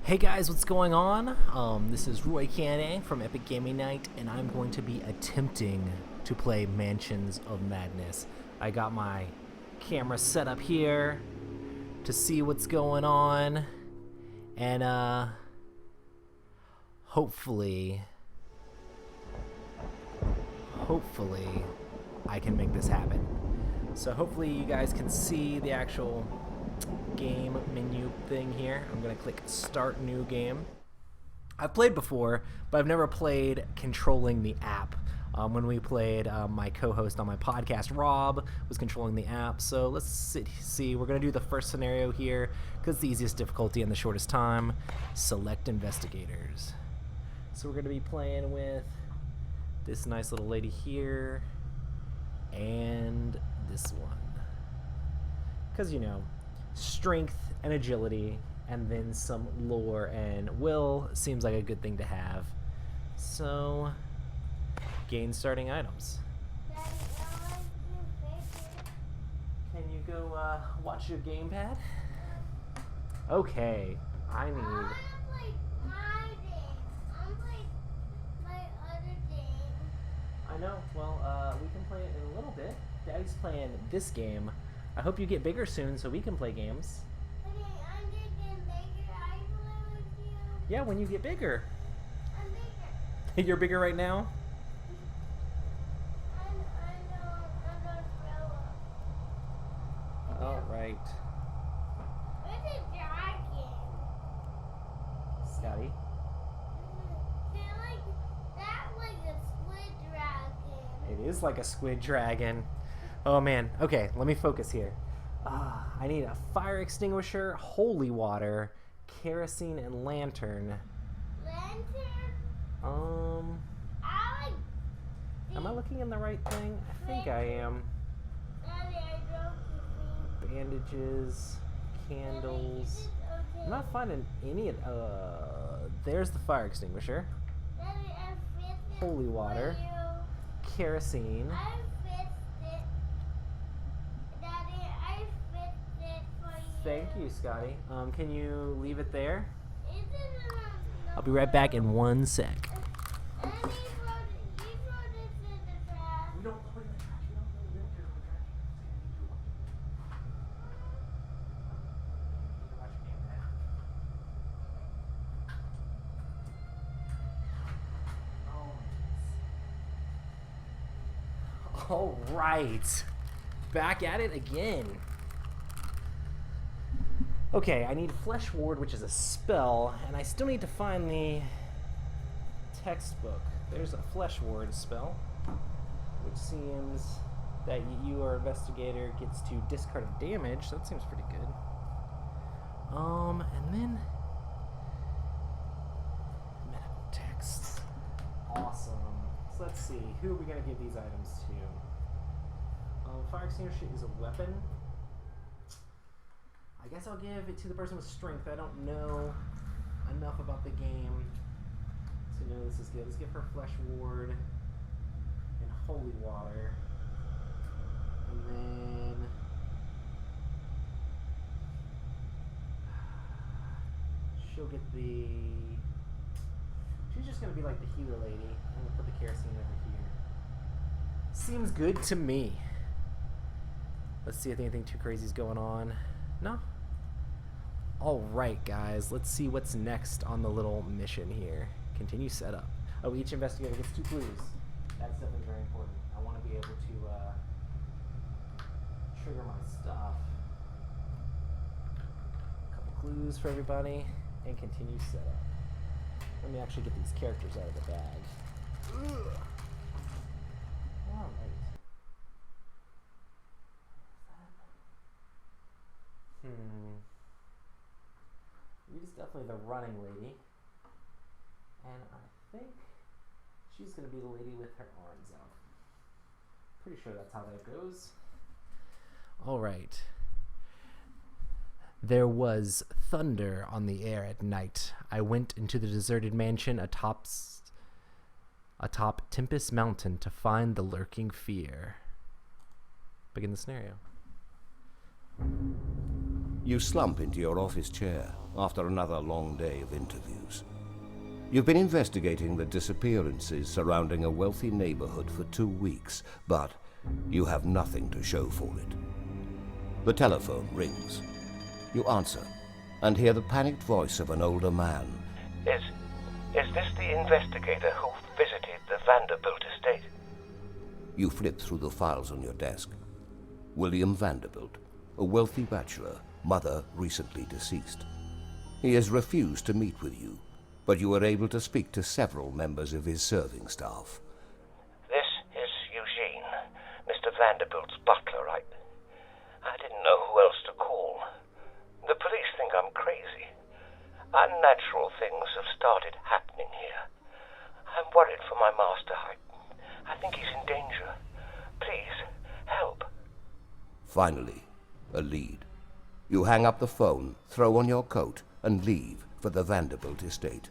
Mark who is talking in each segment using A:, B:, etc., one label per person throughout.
A: Hey guys, what's going on? This is Roy Canning from Epic Gaming Night, and I'm going to be attempting to play Mansions of Madness. I got my camera set up here to see what's going on, and hopefully I can make this happen. So hopefully you guys can see the actual game menu thing here. I'm gonna click start new game. I've played before, but I've never played controlling the app. When we played, my co-host on my podcast, Rob, was controlling the app. So let's see. We're gonna do the first scenario here because it's the easiest difficulty and the shortest time. Select investigators. So we're gonna be playing with this nice little lady here and this one, because you know, strength and agility, and then some lore and will seems like a good thing to have. So, gain starting items. Can you go watch your gamepad? Okay, I need. I know. Well, we can play it in a little bit. Daddy's playing this game. I hope you get bigger soon so we can play games.
B: Okay, I'm getting bigger. I play with you.
A: Yeah, when you get bigger.
B: I'm bigger.
A: You're bigger right now?
B: I'm gonna grow up.
A: Alright.
B: Where's the dragon?
A: Scotty.
B: That like a squid dragon.
A: It is like a squid dragon. Oh man. Okay, let me focus here. I need a fire extinguisher, holy water, kerosene, and lantern.
B: Lantern?
A: Am I looking in the right thing? I think I am.
B: Daddy, I broke the thing.
A: Bandages, candles.
B: Daddy,
A: I'm not finding any of. There's the fire extinguisher,
B: Daddy, I fixed it
A: holy water,
B: for you.
A: kerosene.
B: I fixed it. Daddy, I fixed it for you.
A: Thank you, Scotty. Can you leave it there?
B: Is it
A: I'll be right back in 1 sec.
B: And he throw this in the trash.
A: We don't play the trash. We don't play the trash. All right, back at it again. Okay, I need Flesh Ward, which is a spell, and I still need to find the textbook. There's a Flesh Ward spell, which seems that your investigator gets to discard a damage. That seems pretty good. And then medical texts. Awesome. So let's see, who are we gonna give these items to? Fire extinguisher is a weapon. I guess I'll give it to the person with strength. I don't know enough about the game to know this is good. Let's give her Flesh Ward and Holy Water. And then she'll get the... She's just going to be like the healer lady. I'm going to put the kerosene over here. Seems good to me. Let's see if anything too crazy is going on. No? Alright, guys. Let's see what's next on the little mission here. Continue setup. Oh, each investigator gets 2 clues. That's definitely very important. I want to be able to trigger my stuff. A couple clues for everybody. And continue setup. Let me actually get these characters out of the bag. Ugh. Alright. She's definitely the running lady. And I think she's going to be the lady with her arms out. Pretty sure that's how that goes. Alright. There was thunder on the air at night. I went into the deserted mansion atop Tempest Mountain to find the lurking fear. Begin the scenario.
C: You slump into your office chair. after another long day of interviews. You've been investigating the disappearances surrounding a wealthy neighborhood for 2 weeks, but you have nothing to show for it. The telephone rings. You answer, and hear the panicked voice of an older man.
D: Is this the investigator who visited the Vanderbilt estate?
C: You flip through the files on your desk. William Vanderbilt, a wealthy bachelor, mother recently deceased. He has refused to meet with you, but you are able to speak to several members of his serving staff.
D: This is Eugene, Mr. Vanderbilt's butler. I didn't know who else to call. The police think I'm crazy. Unnatural things have started happening here. I'm worried for my master. I think he's in danger. Please, help.
C: Finally, a lead. You hang up the phone, throw on your coat, and leave for the Vanderbilt estate.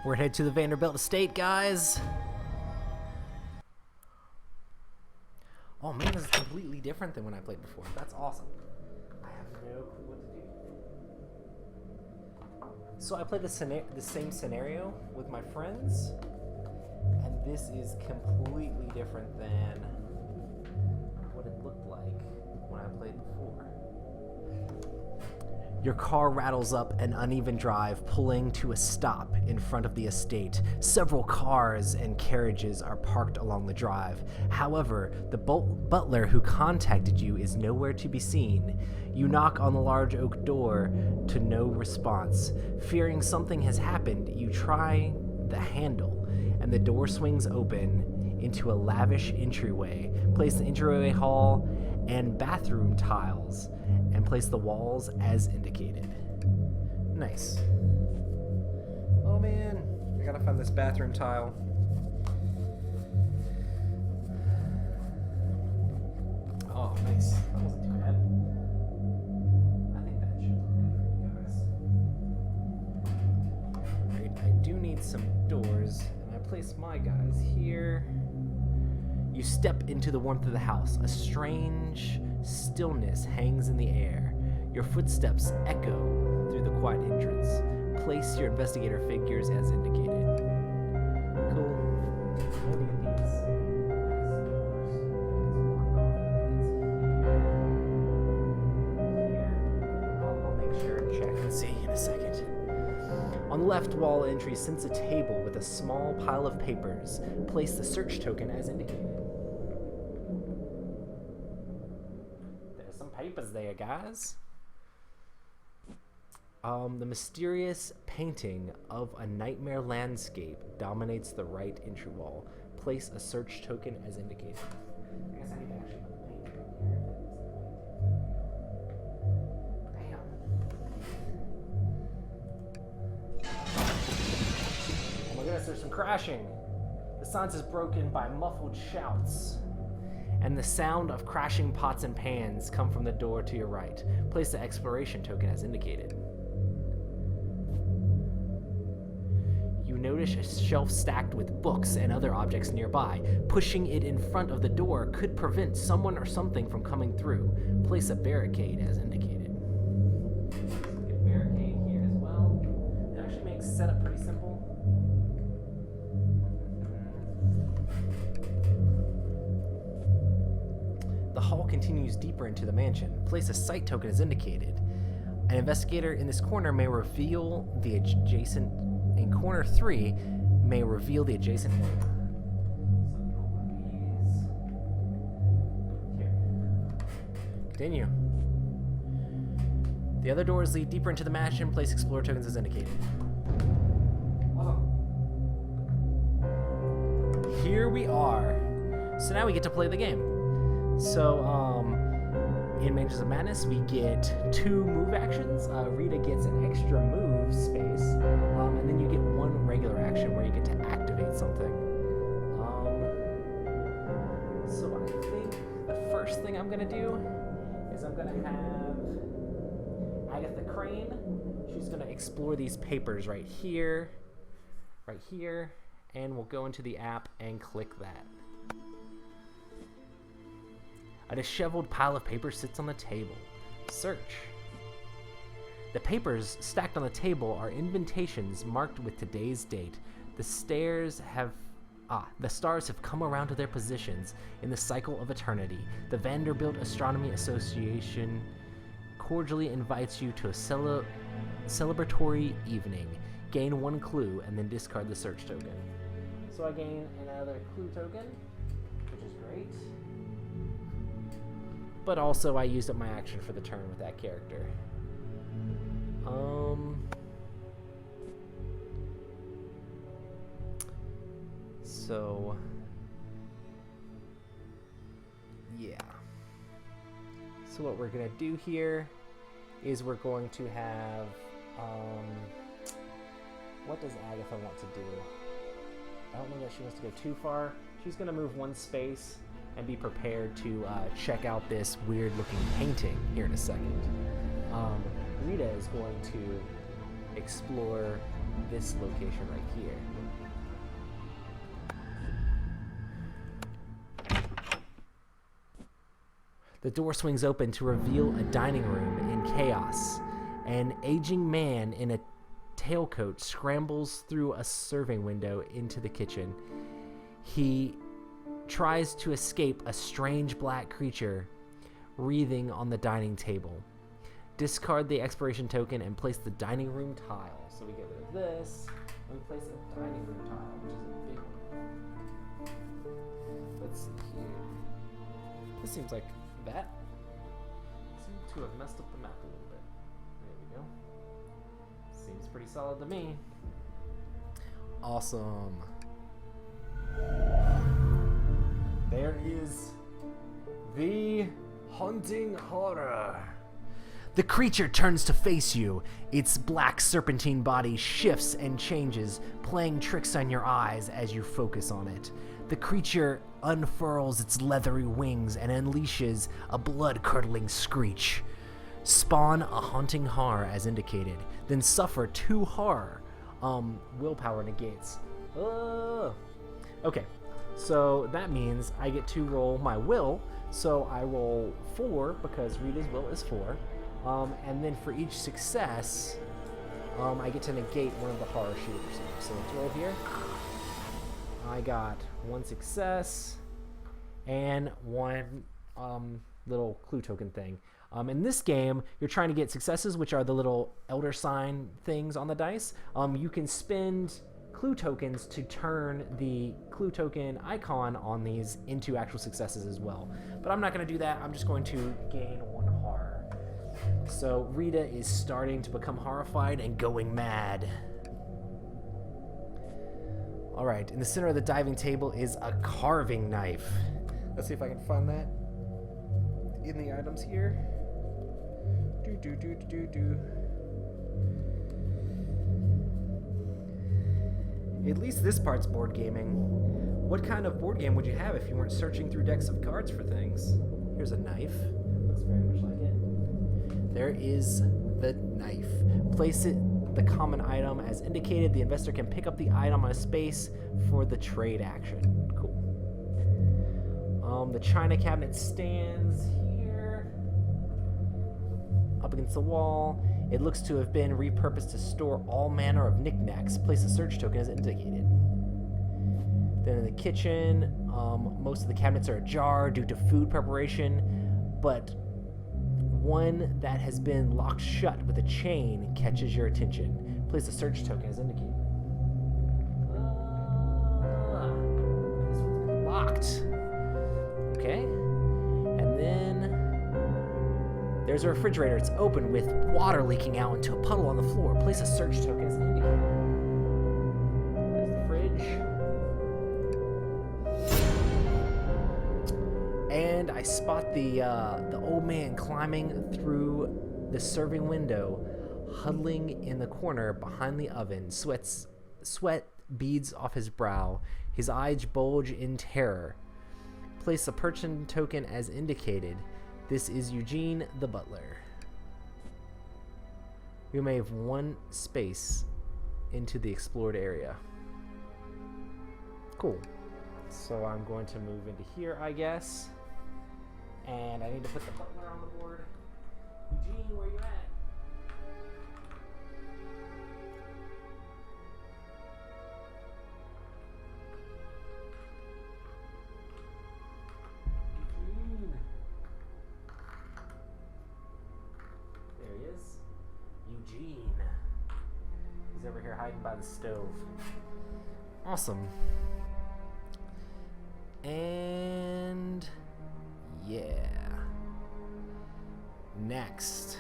A: We're headed to the Vanderbilt estate, guys. Oh man, this is completely different than when I played before. That's awesome. I have no clue what to do. So I played the same scenario with my friends, and this is completely different than what it looked like when I played before. Your car rattles up an uneven drive, pulling to a stop in front of the estate. Several cars and carriages are parked along the drive. However, the butler who contacted you is nowhere to be seen. You knock on the large oak door to no response. Fearing something has happened, you try the handle, and the door swings open into a lavish entryway. Place the entryway hall and bathroom tiles, and place the walls as indicated. Nice. Oh man, I gotta find this bathroom tile. Oh, nice. That wasn't too bad. I think that should look good for you guys. Great, I do need some doors, and I place my guys here. You step into the warmth of the house. A strange stillness hangs in the air. Your footsteps echo through the quiet entrance. Place your investigator figures as indicated. Cool. Let me get these. I'll make sure to check and see in a second. On the left wall entry sits a table with a small pile of papers. Place the search token as indicated. Papers there, guys. The mysterious painting of a nightmare landscape dominates the right entry wall. Place a search token as indicated. I guess I need to actually put the painting in here. Damn. Oh my goodness, there's some crashing. The silence is broken by muffled shouts, and the sound of crashing pots and pans come from the door to your right. Place the exploration token as indicated. You notice a shelf stacked with books and other objects nearby. Pushing it in front of the door could prevent someone or something from coming through. Place a barricade as indicated. Get a barricade here as well. It actually makes setup pretty simple. The hall continues deeper into the mansion. Place a site token as indicated. An investigator in this corner may reveal the adjacent... In corner 3, may reveal the adjacent area. Here. Continue. The other doors lead deeper into the mansion. Place explorer tokens as indicated. Awesome. Here we are. So now we get to play the game. So, in Mansions of Madness, we get 2 move actions. Rita gets an extra move space, and then you get 1 regular action where you get to activate something. So I think the first thing I'm gonna do is I'm gonna have Agatha Crane. She's gonna explore these papers right here, and we'll go into the app and click that. A disheveled pile of paper sits on the table. Search. The papers stacked on the table are invitations marked with today's date. The stars have come around to their positions in the cycle of eternity. The Vanderbilt Astronomy Association cordially invites you to a celebratory evening. Gain 1 clue and then discard the search token. So I gain another clue token, which is great. But also I used up my action for the turn with that character. So yeah. So what we're gonna do here is we're going to have what does Agatha want to do? I don't know that she wants to go too far. She's gonna move 1 space and be prepared to check out this weird looking painting here in a second. Rita is going to explore this location right here. The door swings open to reveal a dining room in chaos. An aging man in a tailcoat scrambles through a serving window into the kitchen. He tries to escape a strange black creature wreathing on the dining table. Discard the expiration token and place the dining room tile. So we get rid of this and we place a dining room tile, which is a big one. Let's see here. This seems like that. Seems to have messed up the map a little bit. There we go. Seems pretty solid to me. Awesome. There is the haunting horror. The creature turns to face you. Its black serpentine body shifts and changes, playing tricks on your eyes as you focus on it. The creature unfurls its leathery wings and unleashes a blood-curdling screech. Spawn a haunting horror as indicated, then suffer 2 horror. Willpower negates. Okay, so that means I get to roll my will. So I roll 4 because Rita's will is 4. And then for each success, I get to negate one of the horror she would receive. So let's roll here. I got 1 success and 1 little clue token thing. In this game, you're trying to get successes, which are the little elder sign things on the dice. You can spend clue tokens to turn the clue token icon on these into actual successes as well. But I'm not going to do that. I'm just going to gain 1 horror. So Rita is starting to become horrified and going mad. Alright, in the center of the diving table is a carving knife. Let's see if I can find that in the items here. At least this part's board gaming. What kind of board game would you have if you weren't searching through decks of cards for things? Here's a knife. Looks very much like it. There is the knife. Place it the common item as indicated. The investor can pick up the item on a space for the trade action. Cool. The china cabinet stands here up against the wall. It looks to have been repurposed to store all manner of knickknacks. Place a search token as indicated. Then in the kitchen, most of the cabinets are ajar due to food preparation, but one that has been locked shut with a chain catches your attention. Place a search token as indicated. This one's locked. Okay. And then there's a refrigerator. It's open with water leaking out into a puddle on the floor. Place a search token as indicated. There's the fridge. And I spot the old man climbing through the serving window, huddling in the corner behind the oven. Sweat beads off his brow. His eyes bulge in terror. Place a purchase token as indicated. This is Eugene the butler. You may have 1 space into the explored area. Cool. So I'm going to move into here, I guess. And I need to put the butler on the board. Eugene, where you at? Eugene. He's over here hiding by the stove. Awesome. And yeah. Next.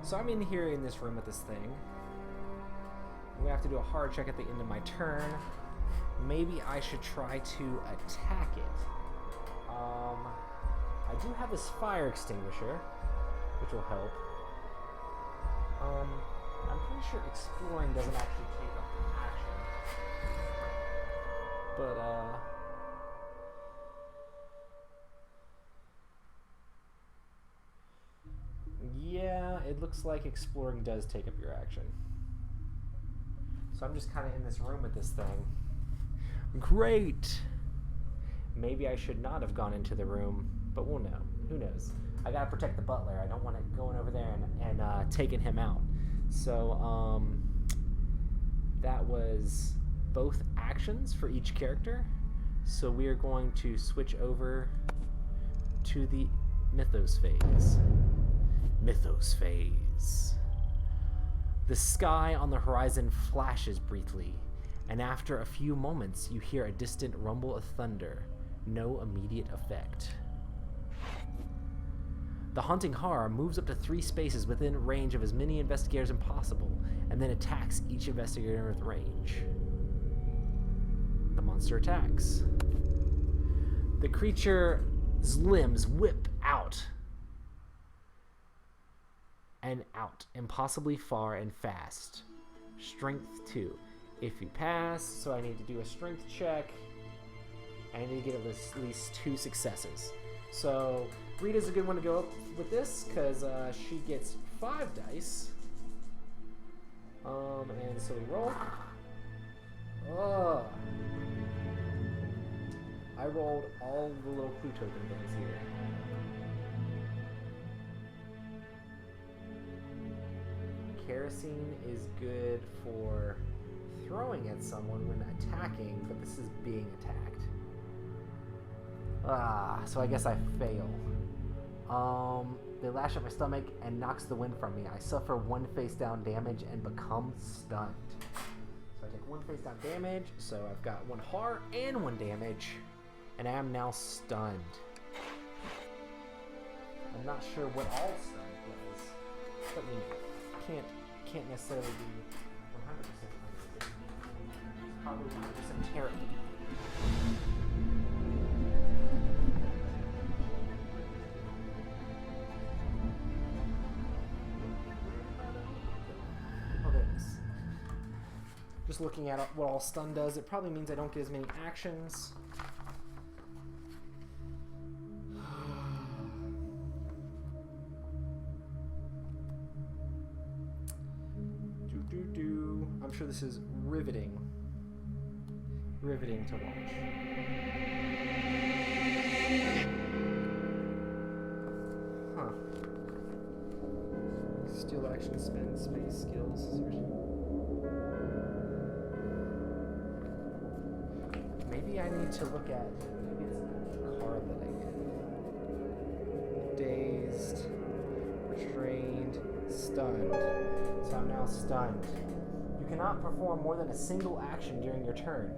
A: So I'm in here in this room with this thing. I'm gonna have to do a hard check at the end of my turn. Maybe I should try to attack it. I do have this fire extinguisher, which will help. I'm pretty sure exploring doesn't actually take up action. But, yeah, it looks like exploring does take up your action. So I'm just kind of in this room with this thing. Great! Maybe I should not have gone into the room, but we'll know. Who knows? I gotta protect the butler. I don't want it going over there and taking him out. So, that was both actions for each character. So we are going to switch over to the Mythos phase. Mythos phase. The sky on the horizon flashes briefly, and after a few moments you hear a distant rumble of thunder. No immediate effect. The haunting horror moves up to 3 spaces within range of as many investigators as possible, and then attacks each investigator with range. The monster attacks. The creature's limbs whip out and out, impossibly far and fast. Strength 2. If you pass, so I need to do a strength check. I need to get at least 2 successes. So Rita's a good one to go up with this because she gets 5 dice. And so we roll. Oh. I rolled all the little clue token things here. Kerosene is good for throwing at someone when attacking, but this is being attacked. So I guess I fail. They lash at my stomach and knocks the wind from me. I suffer 1 face down damage and become stunned. So I take 1 face down damage, so I've got 1 heart and 1 damage, and I am now stunned. I'm not sure what all stunned does, but you know, can't necessarily be 100% probably 100% terrible. Just looking at what all stun does, it probably means I don't get as many actions. I'm sure this is riveting. Riveting to watch. Huh. Steal action, spend space, skills. Maybe I need to look at, maybe it's card that I did. Dazed, restrained, stunned. So I'm now stunned. You cannot perform more than a single action during your turn.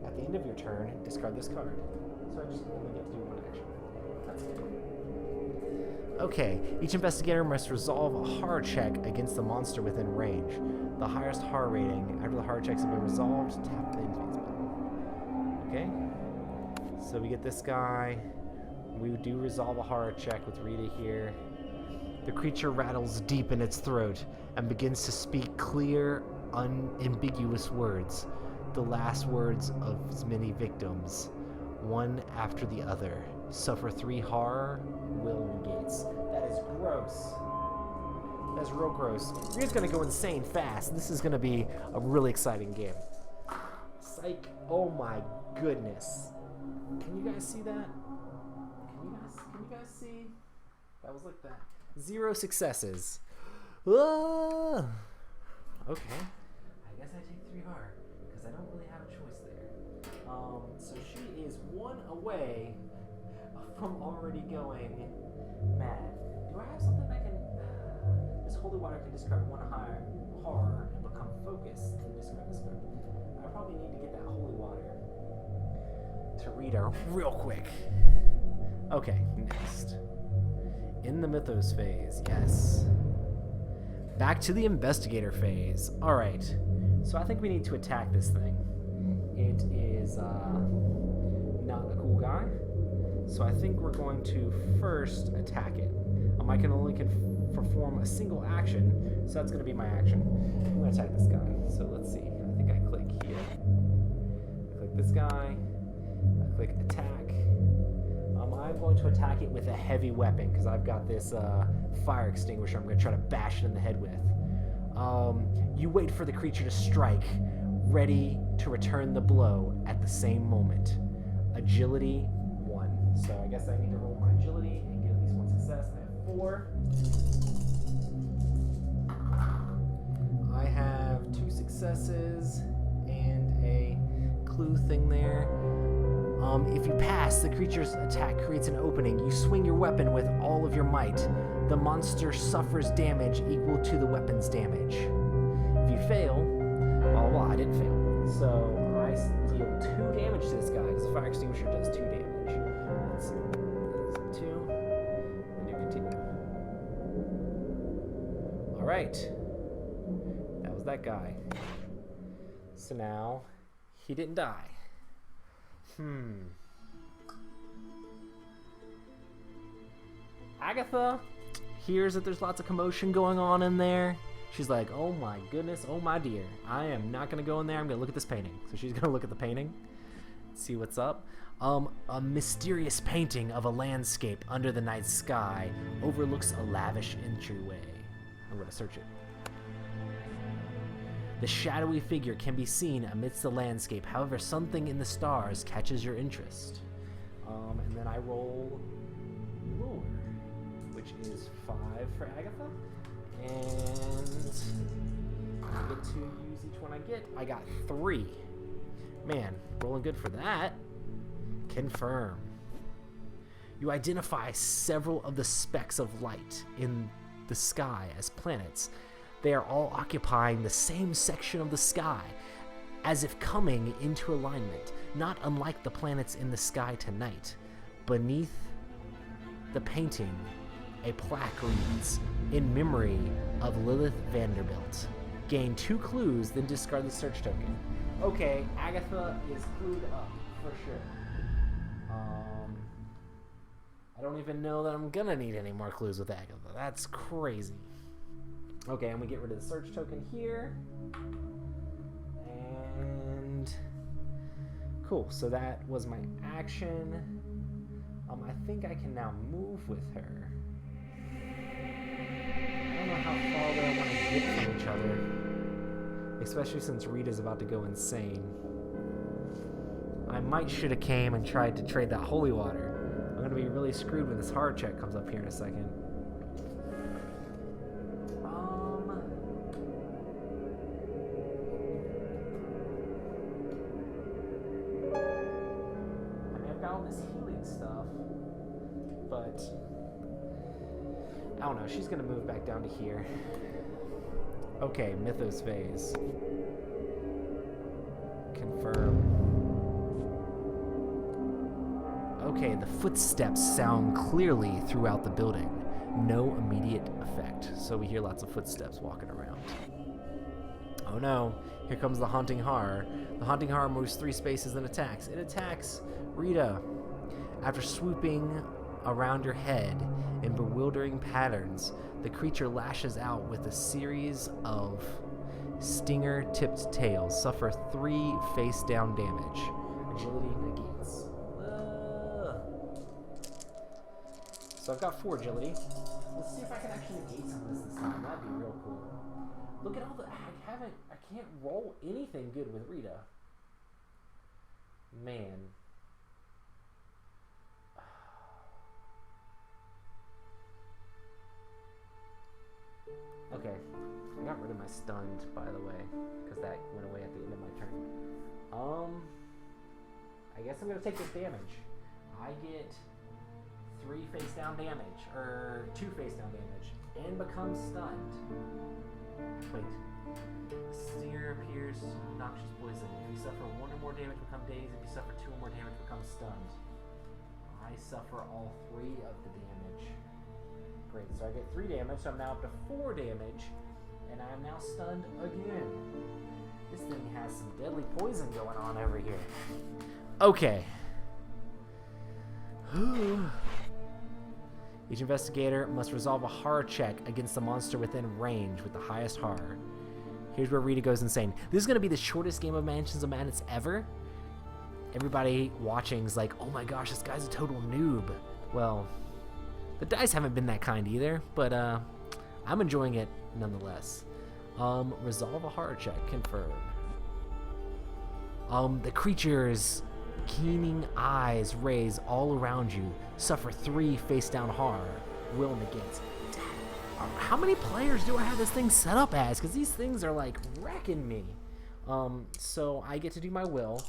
A: At the end of your turn, discard this card. So I just only get to do 1 action. That's good. Okay, each investigator must resolve a horror check against the monster within range. The highest horror rating. After the horror checks have been resolved, tap things means button. Okay, so we get this guy. We do resolve a horror check with Rita here. The creature rattles deep in its throat and begins to speak clear, unambiguous words, the last words of its many victims, one after the other. Suffer 3 horror, will negates. That is gross. That's real gross. Rita's gonna go insane fast. This is gonna be a really exciting game. Psych. Oh my goodness. Can you guys see that? Can you guys see? That was like that. 0 successes. Ah! Okay. I guess I take 3 hard because I don't really have a choice there. So she is 1 away from already going mad. Do I have something that can? This holy water can discard one horror and become focused and discard the script. I probably need to get that holy water to read her real quick. Okay, next. In the Mythos phase, yes. Back to the investigator phase. Alright, so I think we need to attack this thing. It is not a cool guy. So I think we're going to first attack it. I can only perform a single action, so that's going to be my action. I'm going to attack this guy. So let's see. I think I click here. I click this guy. I click attack. I'm going to attack it with a heavy weapon because I've got this fire extinguisher I'm going to try to bash it in the head with. You wait for the creature to strike, ready to return the blow at the same moment. Agility 1. So I guess I need to roll my agility and get at least one success. I have 4. I have 2 successes and a clue thing there. If you pass, the creature's attack creates an opening. You swing your weapon with all of your might. The monster suffers damage equal to the weapon's damage. If you fail, well, I didn't fail. So I deal 2 damage to this guy because the fire extinguisher does 2 damage. Let's see. 2. And you continue. Alright. That was that guy. So now, he didn't die. Agatha hears that there's lots of commotion going on in there. She's like, oh my goodness, oh my dear. I am not going to go in there. I'm going to look at this painting. So she's going to look at the painting, see what's up. A mysterious painting of a landscape under the night sky overlooks a lavish entryway. I'm going to search it. The shadowy figure can be seen amidst the landscape. However, something in the stars catches your interest. And then I roll lure, which is 5 for Agatha. And I get to use each one I get. I got 3. Man, rolling good for that. Confirm. You identify several of the specks of light in the sky as planets. They are all occupying the same section of the sky, as if coming into alignment, not unlike the planets in the sky tonight. Beneath the painting, a plaque reads, "In memory of Lilith Vanderbilt. Gain 2 clues, then discard the search token." Okay, Agatha is clued up, for sure. I don't even know that I'm gonna need any more clues with Agatha. That's crazy. Okay, I'm gonna get rid of the search token here. And cool, so that was my action. I think I can now move with her. I don't know how far away I want to get from each other, especially since Rita's about to go insane. I might should have came and tried to trade that holy water. I'm gonna be really screwed when this hard check comes up here in a second. But I don't know, she's gonna move back down to here. Okay, Mythos phase. Confirm. Okay, the footsteps sound clearly throughout the building. No immediate effect. So we hear lots of footsteps walking around. Oh no, here comes the haunting horror. The haunting horror moves 3 spaces and attacks. It attacks Rita. After swooping around your head in bewildering patterns, the creature lashes out with a series of stinger-tipped tails. Suffer 3 face-down damage. Agility negates. So I've got 4 agility. Let's see if I can actually negate some of this time. That'd be real cool. Look at all the... I can't roll anything good with Rita. Man. Okay, I got rid of my stunned, by the way, because that went away at the end of my turn. I guess I'm gonna take this damage. I get 3 face down damage, or 2 face down damage, and becomes stunned. Wait. Sear, pierce, noxious poison. If you suffer 1 or more damage, become dazed. If you suffer 2 or more damage, become stunned. I suffer all 3 of the damage. Great, so I get 3 damage, so I'm now up to 4 damage, and I am now stunned again. This thing has some deadly poison going on over here. Okay. Each investigator must resolve a horror check against the monster within range with the highest horror. Here's where Rita goes insane. This is going to be the shortest game of Mansions of Madness ever. Everybody watching is like, oh my gosh, this guy's a total noob. Well, the dice haven't been that kind either, but I'm enjoying it nonetheless. Resolve a horror check, confirmed. The creature's keening eyes raise all around you. Suffer 3 face down horror. Will negates. How many players do I have this thing set up as? Because these things are like wrecking me. So I get to do my will.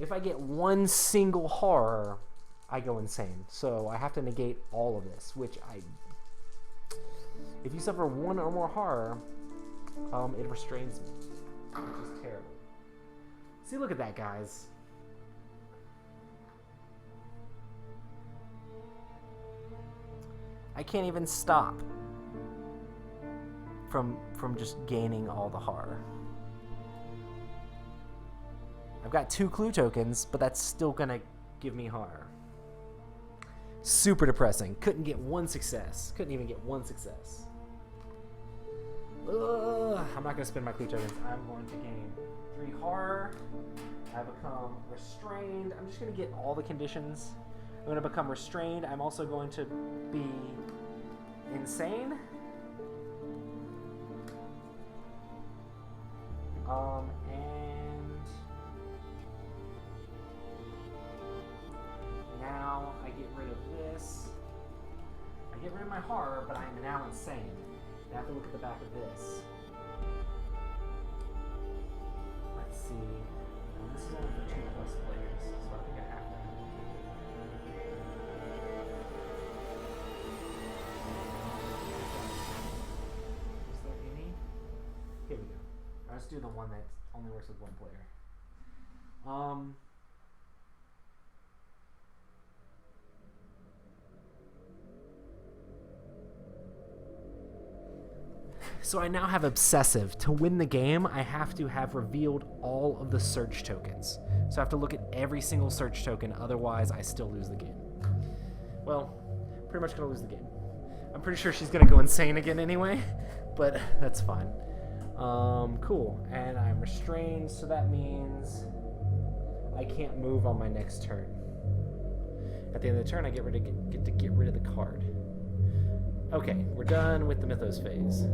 A: If I get 1 single horror, I go insane. So I have to negate all of this, which if you suffer 1 or more horror, it restrains me, which is terrible. See, look at that, guys. I can't even stop from just gaining all the horror. I've got 2 clue tokens, but that's still gonna give me horror. Super depressing. Couldn't get 1 success. Couldn't even get 1 success. Ugh. I'm not gonna spend my clue tokens. I'm going to gain 3 horror. I become restrained. I'm just gonna get all the conditions. I'm gonna become restrained. I'm also going to be insane. And now I get rid of this. I get rid of my horror, but I am now insane. I have to look at the back of this. Let's see. Now this is only for 2+ players, so I think I have to. Is there any? Here we go. Let's do the one that only works with 1 player. So I now have Obsessive. To win the game, I have to have revealed all of the search tokens. So I have to look at every single search token, otherwise I still lose the game. Well, pretty much gonna lose the game. I'm pretty sure she's gonna go insane again anyway, but that's fine. Cool. And I'm restrained, so that means I can't move on my next turn. At the end of the turn, I get to get rid of the card. Okay, we're done with the Mythos phase.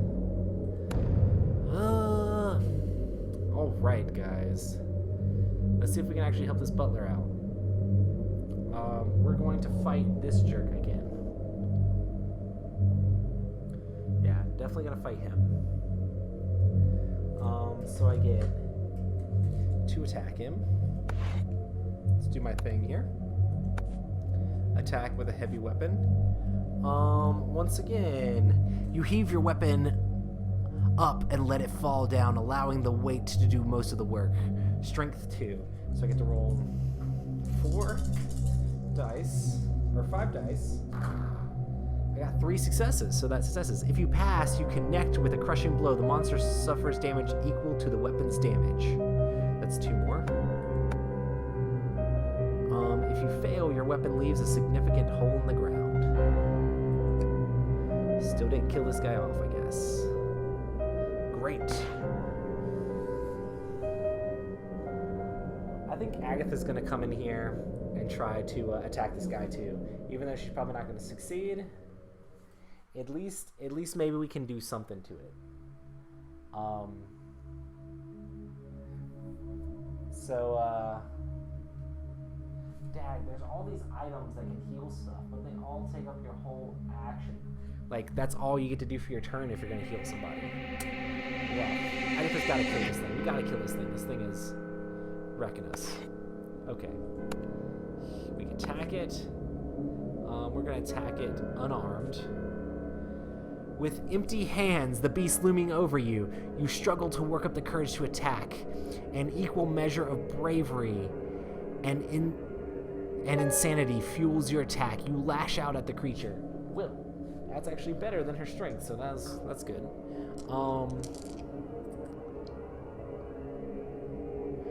A: Alright, guys. Let's see if we can actually help this butler out. We're going to fight this jerk again. Yeah, definitely gonna fight him. So I get to attack him. Let's do my thing here. Attack with a heavy weapon. Once again, you heave your weapon up and let it fall down, allowing the weight to do most of the work. Strength 2. So I get to roll 4 dice, or 5 dice. I got 3 successes, so that's successes. If you pass, you connect with a crushing blow. The monster suffers damage equal to the weapon's damage. That's 2 more. If you fail, your weapon leaves a significant hole in the ground. Still didn't kill this guy off, I guess. Great. I think Agatha's gonna come in here and try to attack this guy too. Even though she's probably not gonna succeed. At least maybe we can do something to it. Dad, there's all these items that can heal stuff, but they all take up your whole action. Like, that's all you get to do for your turn if you're gonna heal somebody. Well, Agatha's gotta kill this thing. We gotta kill this thing. This thing is wrecking us. Okay. We attack it. We're going to attack it unarmed. With empty hands, the beast looming over you, you struggle to work up the courage to attack. An equal measure of bravery and insanity fuels your attack. You lash out at the creature. Will. That's actually better than her strength, so that's good.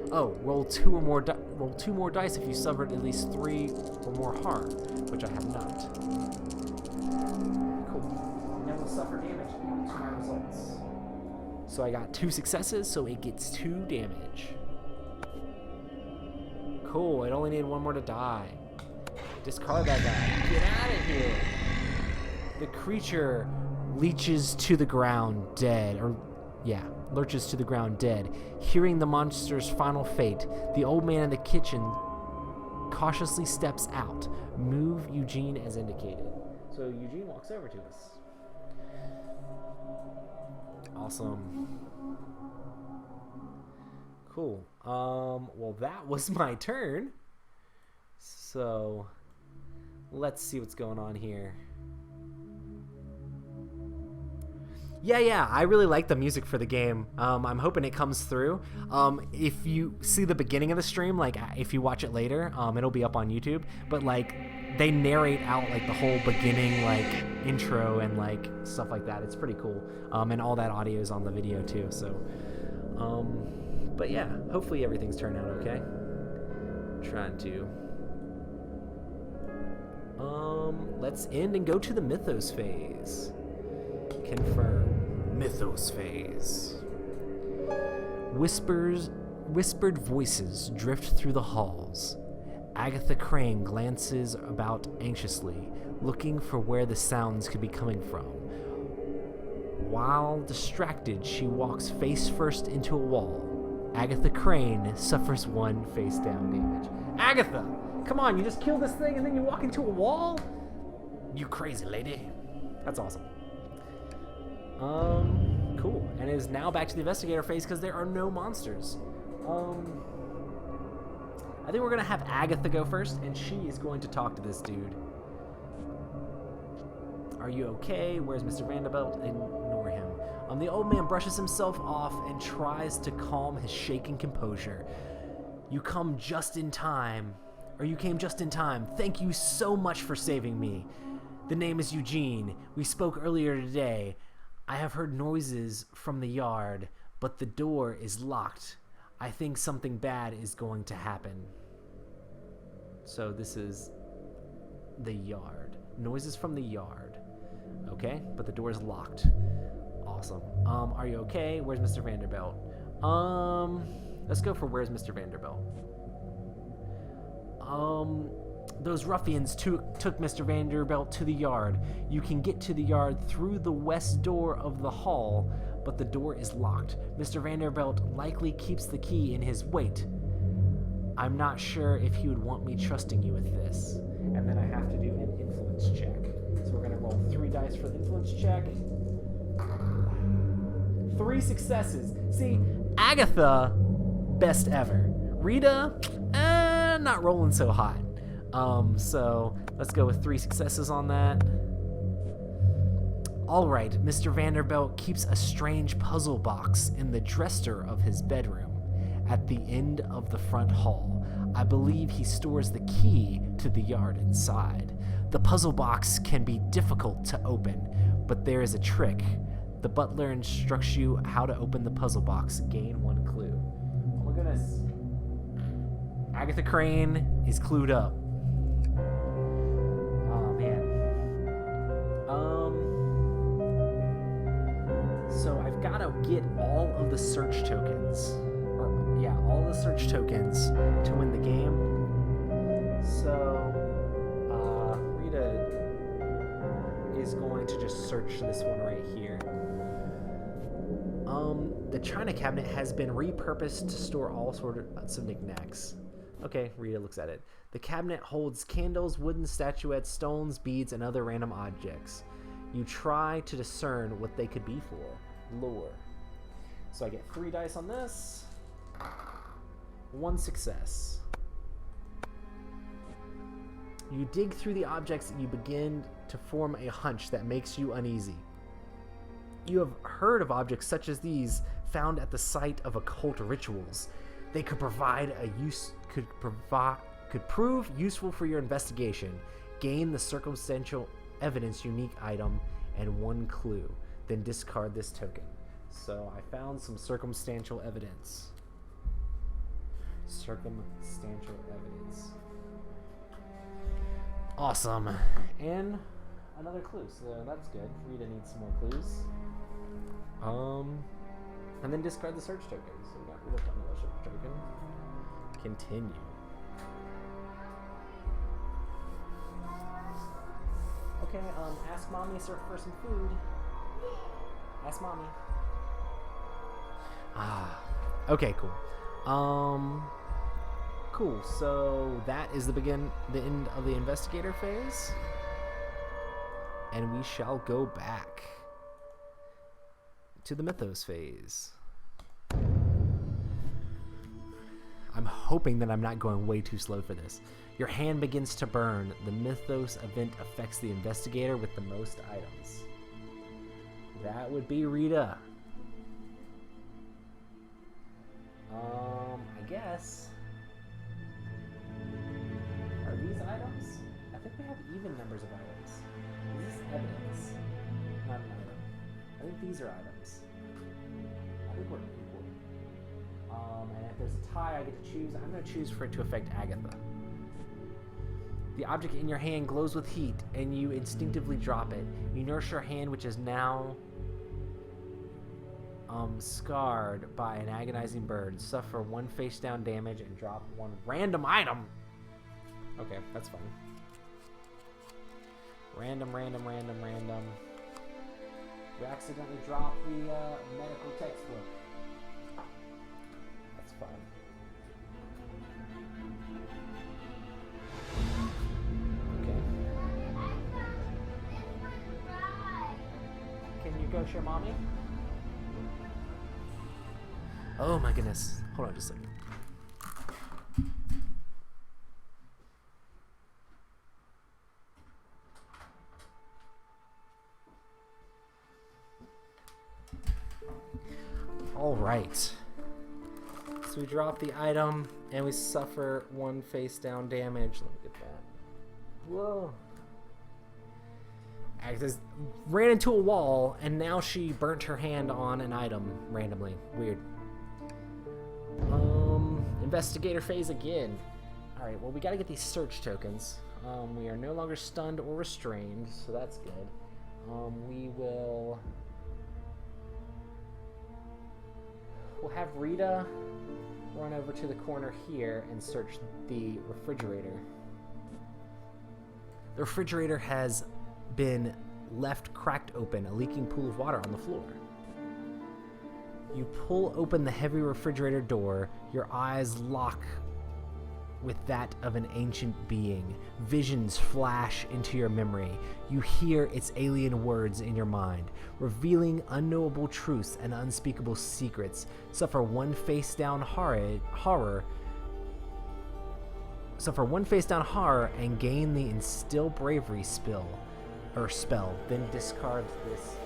A: Roll two more dice if you suffered at least 3 or more harm, which I have not. Cool. Never suffer damage equal to my results. So I got 2 successes, so it gets 2 damage. Cool. It only needed 1 more to die. Discard that guy. Get out of here. The creature leeches to the ground dead, lurches to the ground dead. Hearing the monster's final fate, the old man in the kitchen cautiously steps out. Move Eugene as indicated. So Eugene walks over to us. Awesome. Cool. Well, that was my turn. So let's see what's going on here. Yeah, I really like the music for the game. I'm hoping it comes through. If you see the beginning of the stream, like if you watch it later, it'll be up on YouTube. But like they narrate out like the whole beginning like intro and like stuff like that. It's pretty cool. And all that audio is on the video too. So, but yeah, hopefully everything's turned out okay. Trying to. Let's end and go to the Mythos phase. Confirm. Mythos phase. Whispered voices drift through the halls. Agatha Crane glances about anxiously, looking for where the sounds could be coming from. While distracted, she walks face first into a wall. Agatha Crane suffers 1 face down damage. Agatha! Come on, you just kill this thing and then you walk into a wall? You crazy lady. That's awesome. Cool. And it is now back to the investigator phase because there are no monsters. I think we're going to have Agatha go first, and she is going to talk to this dude. Are you okay? Where's Mr. Vanderbilt? Ignore him. The old man brushes himself off and tries to calm his shaking composure. You came just in time. Thank you so much for saving me. The name is Eugene. We spoke earlier today. I have heard noises from the yard, but the door is locked. I think something bad is going to happen. So this is the yard. Noises from the yard. Okay, but the door is locked. Awesome. Are you okay? Where's Mr. Vanderbilt? Let's go for where's Mr. Vanderbilt. Those ruffians took Mr. Vanderbilt to the yard. You can get to the yard through the west door of the hall, but the door is locked. Mr. Vanderbilt likely keeps the key in his weight. I'm not sure if he would want me trusting you with this. And then I have to do an influence check. So we're going to roll 3 dice for the influence check. 3 successes. See, Agatha, best ever. Rita, not rolling so hot. So let's go with 3 successes on that. All right, Mr. Vanderbilt keeps a strange puzzle box in the dresser of his bedroom at the end of the front hall. I believe he stores the key to the yard inside. The puzzle box can be difficult to open, but there is a trick. The butler instructs you how to open the puzzle box. Gain 1 clue. Oh my goodness. Agatha Crane is clued up. So I've got to get all of the search tokens. All the search tokens to win the game. So, Rita is going to just search this one right here. The china cabinet has been repurposed to store all sorts of knickknacks. Okay, Rita looks at it. The cabinet holds candles, wooden statuettes, stones, beads, and other random objects. You try to discern what they could be for. Lore. So I get 3 dice on this. 1 success. You dig through the objects and you begin to form a hunch that makes you uneasy. You have heard of objects such as these found at the site of occult rituals. They could prove useful for your investigation. Gain the circumstantial evidence unique item and 1 clue. Then discard this token. So I found some circumstantial evidence. Circumstantial evidence. Awesome. And another clue, so that's good. Rita needs some more clues. And then discard the search token. So we got rid of another search token. Continue. Okay, ask mommy for some food. Ask mommy. Okay, cool. Cool. So that is the end of the investigator phase. And we shall go back to the Mythos phase. I'm hoping that I'm not going way too slow for this. Your hand begins to burn. The Mythos event affects the investigator with the most items. That would be Rita. I guess. Are these items? I think we have even numbers of items. This is evidence, not an item. I think these are items. I think we're equal. And if there's a tie, I get to choose. I'm going to choose for it to affect Agatha. The object in your hand glows with heat, and you instinctively drop it. You nurse your hand, which is now scarred by an agonizing burn. Suffer 1 face-down damage and drop 1 random item. Okay, that's fine. Random. You accidentally drop the medical textbook. That's fine. Okay. Can you go show mommy? Oh my goodness. Hold on just a second. Alright. So we drop the item and we suffer 1 face down damage. Let me get that. Whoa. Agatha ran into a wall and now she burnt her hand on an item randomly. Weird. Investigator phase again. Alright, well we gotta get these search tokens. We are no longer stunned or restrained, so that's good. We'll have Rita run over to the corner here and search the refrigerator. The refrigerator has been left cracked open, a leaking pool of water on the floor. You pull open the heavy refrigerator door, your eyes lock with that of an ancient being. Visions flash into your memory. You hear its alien words in your mind, revealing unknowable truths and unspeakable secrets. Suffer 1 face-down horror. Suffer 1 face-down horror and gain the Instill Bravery spell. Then discard this.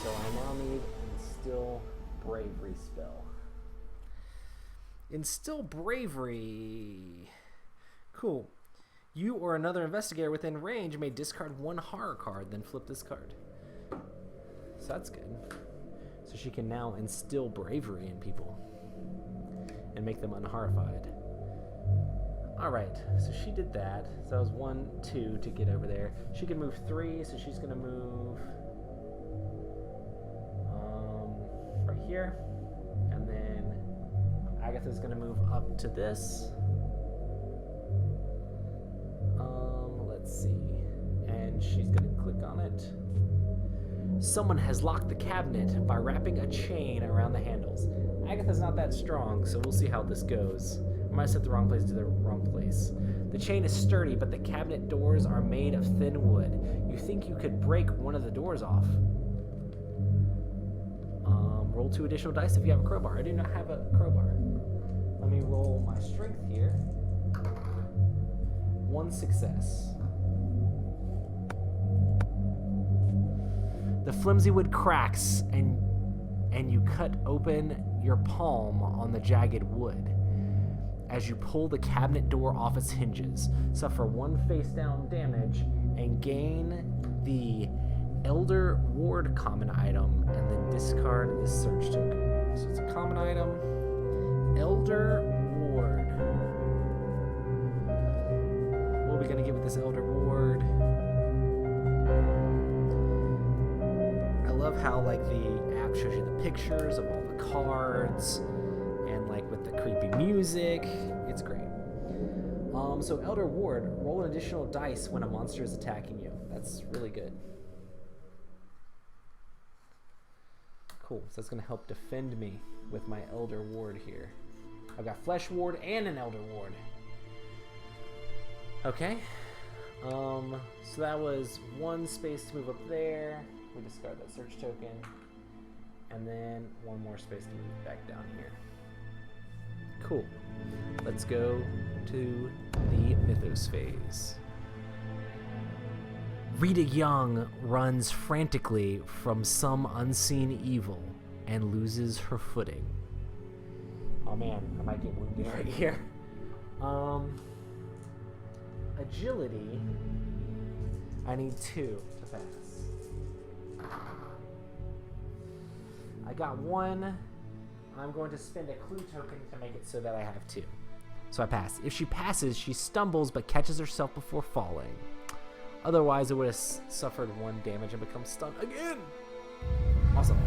A: So I now need Instill Bravery spell. Instill Bravery. Cool. You or another investigator within range may discard 1 horror card, then flip this card. So that's good. So she can now instill bravery in people and make them unhorrified. Alright, so she did that. So that was 1, 2 to get over there. She can move 3, so she's going to move right here. And then Agatha's going to move up to this. Let's see. And she's going to click on it. Someone has locked the cabinet by wrapping a chain around the handles. Agatha's not that strong, so we'll see how this goes. I might have set the wrong place to the wrong place. The chain is sturdy, but the cabinet doors are made of thin wood. You think you could break one of the doors off. Roll 2 additional dice if you have a crowbar. I do not have a crowbar. Let me roll my strength here. one success. The flimsy wood cracks and you cut open your palm on the jagged wood. As you pull the cabinet door off its hinges, suffer one face down damage and gain the Elder Ward common item and then discard this search token. So it's a common item. Elder Ward. What are we gonna get with this Elder Ward? I love how like the app shows you the pictures of all the cards and like with the creepy music. It's great. So Elder Ward, roll an additional dice when a monster is attacking you. That's really good. Cool, so that's gonna help defend me with my Elder Ward here. I've got Flesh Ward and an Elder Ward. Okay. So that was one space to move up there. We discard that search token. And then one more space to move back down here. Cool. Let's go to the Mythos phase. Rita Young runs frantically from some unseen evil and loses her footing. Oh man, I might get wounded right here. Agility. I need 2 to pass. I got 1. I'm going to spend a clue token to make it so that I have 2. So I pass. If she passes, she stumbles but catches herself before falling. Otherwise, it would have suffered 1 damage and become stunned again. Awesome.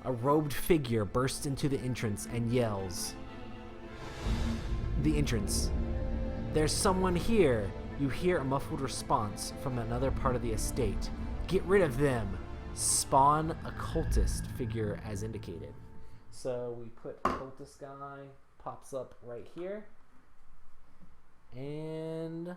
A: A robed figure bursts into the entrance and yells. The entrance. There's someone here. You hear a muffled response from another part of the estate. Get rid of them. Spawn a cultist figure as indicated. So we put cultist guy, pops up right here. And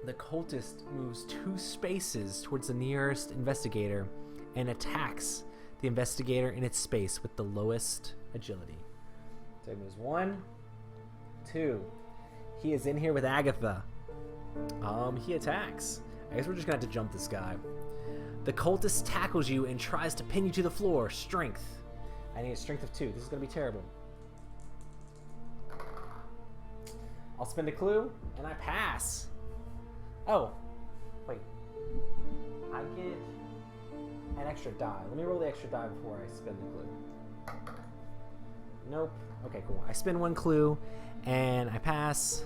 A: the cultist moves 2 spaces towards the nearest investigator and attacks the investigator in its space with the lowest agility. So he moves 1, 2. He is in here with Agatha. He attacks. I guess we're just gonna have to jump this guy. The cultist tackles you and tries to pin you to the floor. Strength. I need a strength of 2. This is gonna be terrible. I'll spend a clue, and I pass. Oh, wait. I get an extra die. Let me roll the extra die before I spend the clue. Nope. Okay, cool. I spend 1 clue, and I pass.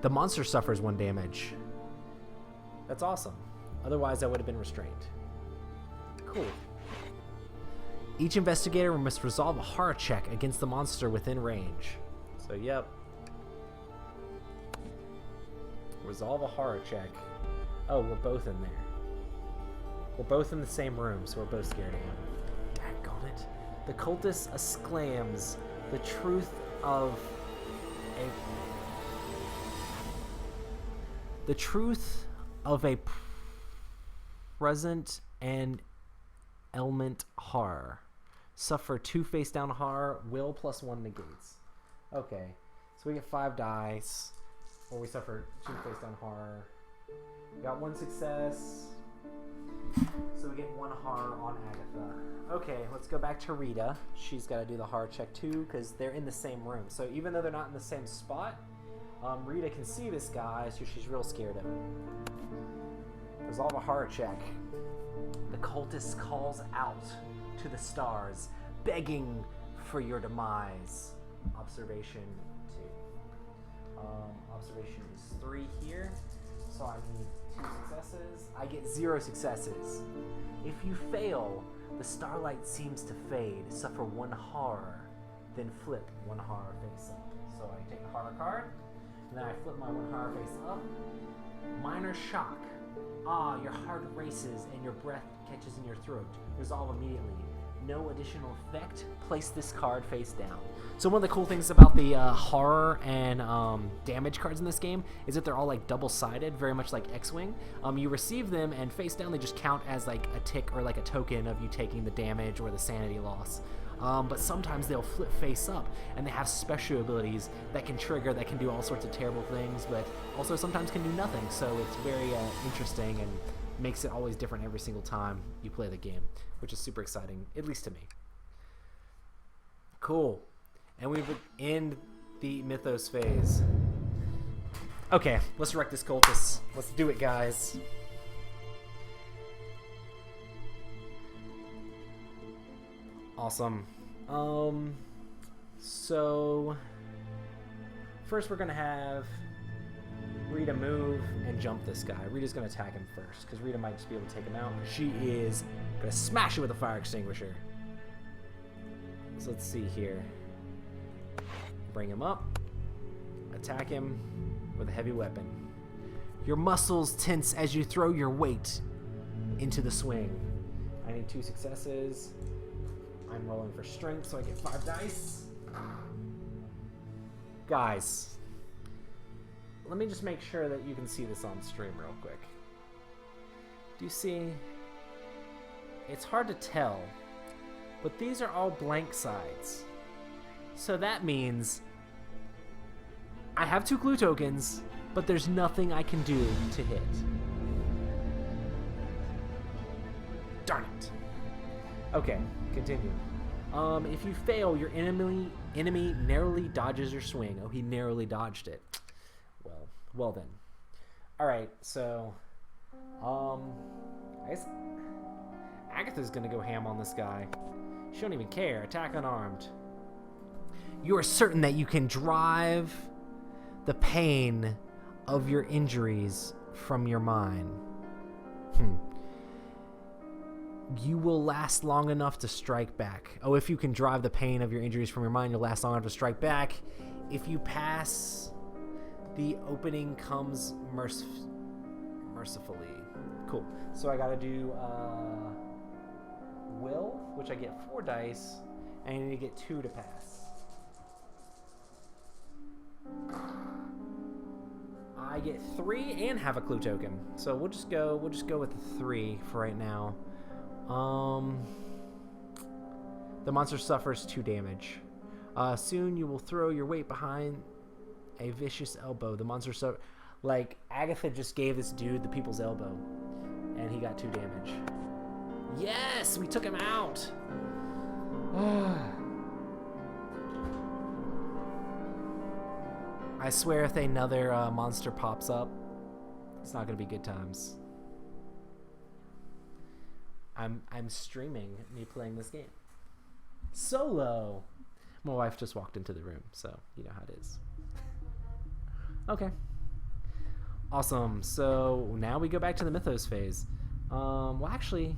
A: The monster suffers 1 damage. That's awesome. Otherwise, I would have been restrained. Cool. Each investigator must resolve a horror check against the monster within range. So, yep. Resolve a horror check. Oh, we're both in there. We're both in the same room, so we're both scared of him. Daggone it. The cultist exclaims the truth of a present and element horror. Suffer 2 face down horror. Will +1 negates. Okay, so we get 5 dice, or we suffer 2 face down horror. We got 1 success, so we get 1 horror on Agatha. Okay, let's go back to Rita. She's got to do the horror check too, because they're in the same room. So even though they're not in the same spot, Rita can see this guy, so she's real scared of him. Resolve a horror check. The cultist calls out to the stars, begging for your demise. Observation 2. Observation is 3 here, so I need 2 successes. I get 0 successes. If you fail, the starlight seems to fade. Suffer 1 horror, then flip 1 horror face up. So I take the horror card, and then I flip my 1 horror face up. Minor shock. Your heart races and your breath catches in your throat. Resolve immediately. no additional effect. Place this card face down. So one of the cool things about the horror and damage cards in this game is that they're all like double-sided, very much like X-Wing. You receive them, and face down they just count as like a tick or like a token of you taking the damage or the sanity loss. But sometimes they'll flip face up, and they have special abilities that can trigger, that can do all sorts of terrible things, but also sometimes can do nothing. So it's very interesting and makes it always different every single time you play the game, which is super exciting, at least to me. Cool. And we would end the Mythos phase. Okay, let's wreck this cultist. Let's do it, guys. Awesome. So first we're gonna have Rita move and jump this guy. Rita's gonna attack him first, because Rita might just be able to take him out. She is gonna smash it with a fire extinguisher. So let's see here. Bring him up. Attack him with a heavy weapon. Your muscles tense as you throw your weight into the swing. I need 2 successes. I'm rolling for strength, so I get 5 dice. Guys, let me just make sure that you can see this on stream real quick. Do you see? It's hard to tell, but these are all blank sides. So that means I have 2 clue tokens, but there's nothing I can do to hit. Darn it. Okay, continue. If you fail, your enemy narrowly dodges your swing. Oh, he narrowly dodged it. Well then. Alright, so I guess Agatha's gonna go ham on this guy. She don't even care. Attack unarmed. You are certain that you can drive the pain of your injuries from your mind. You will last long enough to strike back. Oh, if you can drive the pain of your injuries from your mind, you'll last long enough to strike back. If you pass, the opening comes mercifully. Cool. So I gotta do will, which I get 4 dice, and I need to get 2 to pass. I get 3 and have a clue token. So we'll just go with the 3 for right now. The monster suffers 2 damage. Soon you will throw your weight behind a vicious elbow. The monster like Agatha just gave this dude the people's elbow, and he got 2 damage. Yes, we took him out. I swear, if another monster pops up, it's not gonna be good times. I'm streaming me playing this game solo. My wife just walked into the room, so you know how it is. Okay. Awesome. So now we go back to the Mythos phase. Well, actually,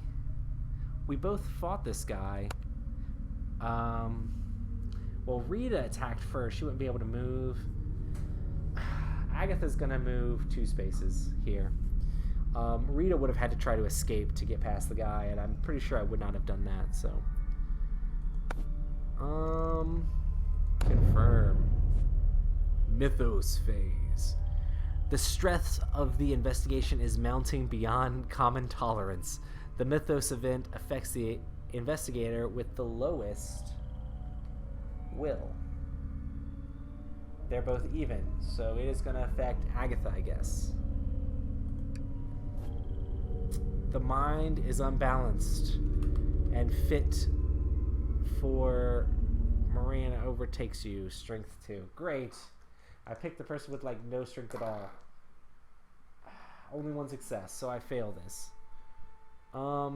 A: we both fought this guy. Well, Rita attacked first. She wouldn't be able to move. Agatha's gonna move 2 spaces here. Rita would have had to try to escape to get past the guy, and I'm pretty sure I would not have done that, so. Confirm. Mythos phase. The stress of the investigation is mounting beyond common tolerance. The Mythos event affects the investigator with the lowest will. They're both even, so it is going to affect Agatha, I guess. The mind is unbalanced and fit for Marina overtakes you. Strength 2. Great. I picked the person with like no strength at all. Only 1 success, so I fail this.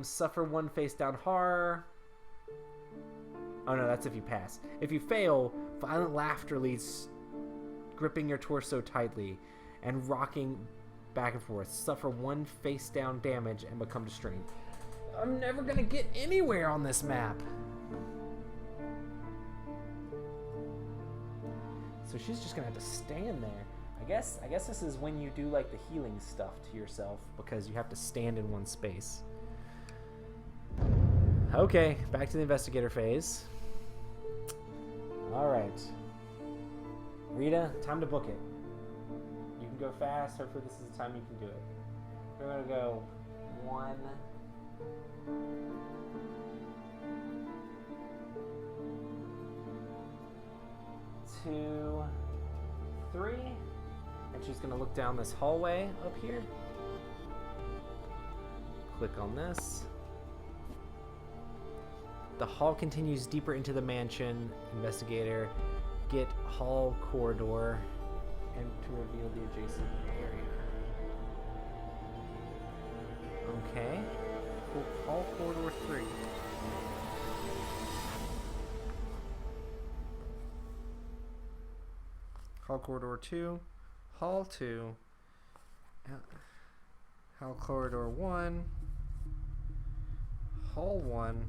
A: Suffer 1 face down horror. Oh no, that's if you pass. If you fail, violent laughter leads, gripping your torso tightly and rocking back and forth. Suffer 1 face down damage and become distrained. I'm never gonna get anywhere on this map. So she's just gonna have to stand there. I guess this is when you do like the healing stuff to yourself, because you have to stand in 1 space. Okay, back to the investigator phase. Alright. Rita, time to book it. You can go fast. Hopefully this is the time you can do it. We're going to go 1... 2, 3, and she's going to look down this hallway up here. Click on this. The hall continues deeper into the mansion. Investigator, get hall corridor and to reveal the adjacent area. Okay. Hall corridor 3. Hall corridor 2, hall 2, hall corridor 1, hall 1,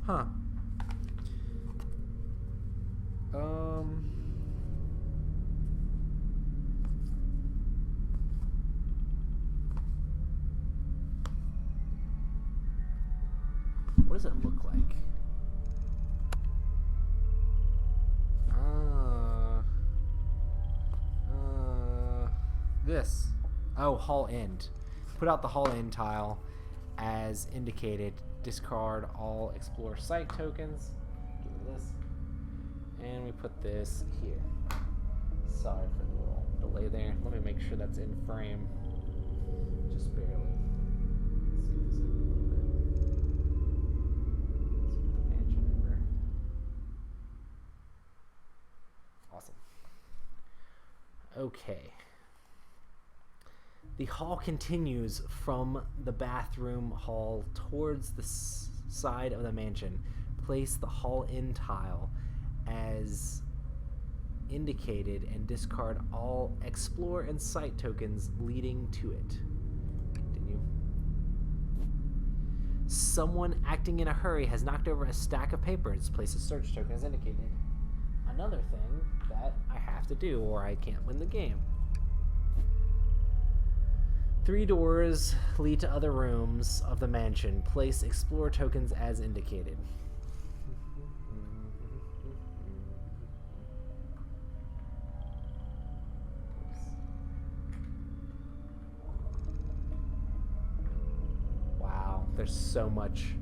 A: huh. What does it look like? This. Oh, hall end. Put out the hall end tile as indicated. Discard all explore site tokens. Give it this. And we put this here. Sorry for the little delay there. Let me make sure that's in frame. Just barely. Let's see this over a little bit. Let's move the mansion over. Awesome. Okay. The hall continues from the bathroom hall towards the side of the mansion. Place the hall in tile as indicated and discard all explore and site tokens leading to it. Continue. Someone acting in a hurry has knocked over a stack of papers. Place a search token as indicated. Another thing that I have to do or I can't win the game. 3 doors lead to other rooms of the mansion. Place explore tokens as indicated. Wow, there's so much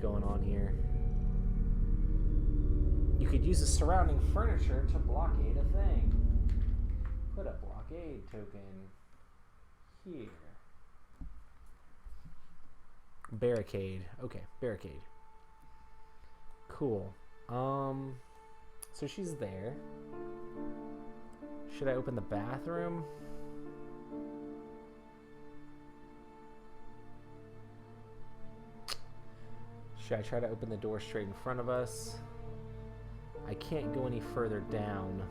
A: going on here. You could use the surrounding furniture to blockade a thing. Put a blockade token here. Barricade. Okay, barricade. Cool. So she's there. Should I open the bathroom? Should I try to open the door straight in front of us? I can't go any further down.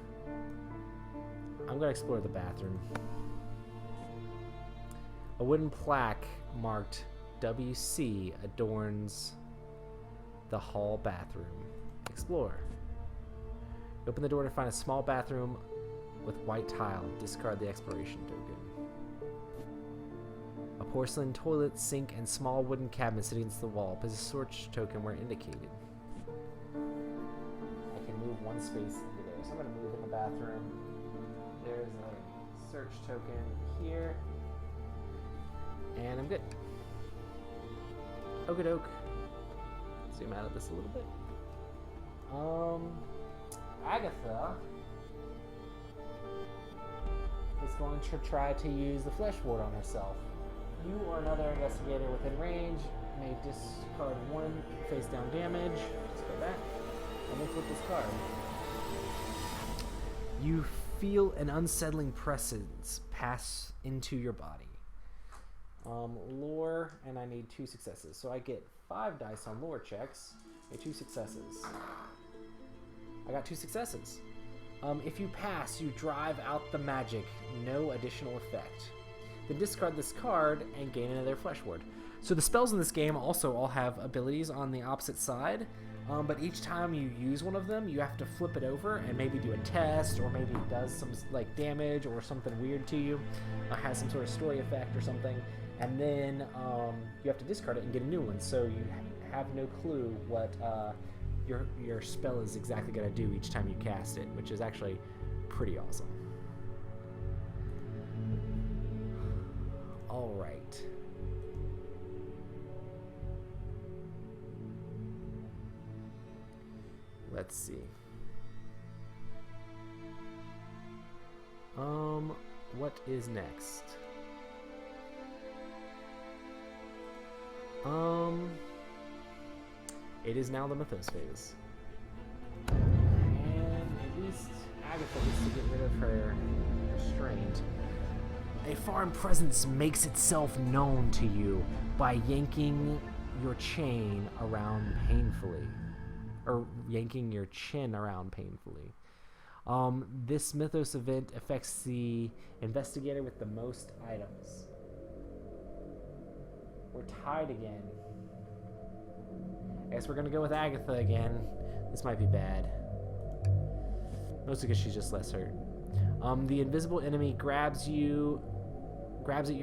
A: I'm gonna explore the bathroom. A wooden plaque marked WC adorns the hall bathroom. Explore. Open the door to find a small bathroom with white tile. Discard the exploration token. A porcelain toilet, sink, and small wooden cabinet sitting against the wall. Place a search token where indicated. I can move one space into there. So I'm going to move in the bathroom. There's a search token here. And I'm good. Okie doke. Zoom out of this a little bit. Agatha is going to try to use the flesh ward on herself. You or another investigator within range may discard 1 face down damage. Let's go back. And then flip this card. You feel an unsettling presence pass into your body. Lore, and I need 2 successes. So I get 5 dice on lore checks, and 2 successes. I got 2 successes. If you pass, you drive out the magic. No additional effect. Then discard this card and gain another flesh ward. So the spells in this game also all have abilities on the opposite side. But each time you use one of them, you have to flip it over and maybe do a test, or maybe it does some like damage or something weird to you, has some sort of story effect or something, and then you have to discard it and get a new one. So you have no clue what your spell is exactly going to do each time you cast it, which is actually pretty awesome. All right. Let's see. What is next? It is now the Mythos phase. And at least Agatha gets to get rid of her restraint. A foreign presence makes itself known to you by yanking your chain around painfully. Or yanking your chin around painfully. This Mythos event affects the investigator with the most items. We're tied again. I guess we're gonna go with Agatha again. This might be bad. Mostly because she's just less hurt. The invisible enemy grabs at your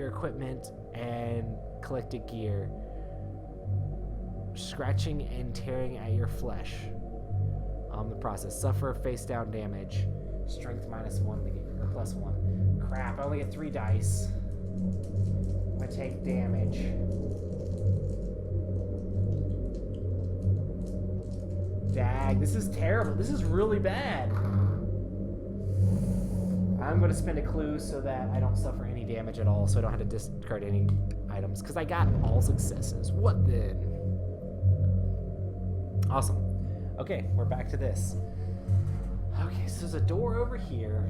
A: equipment and collected gear, scratching and tearing at your flesh. The process. Suffer face down damage. Strength -1 to get, or +1. Crap, I only get 3 dice. I'm gonna take damage. Dag, this is terrible. This is really bad. I'm gonna spend a clue so that I don't suffer any damage at all, so I don't have to discard any items, because I got all successes. What then? Awesome. Okay, we're back to this. Okay, so there's a door over here.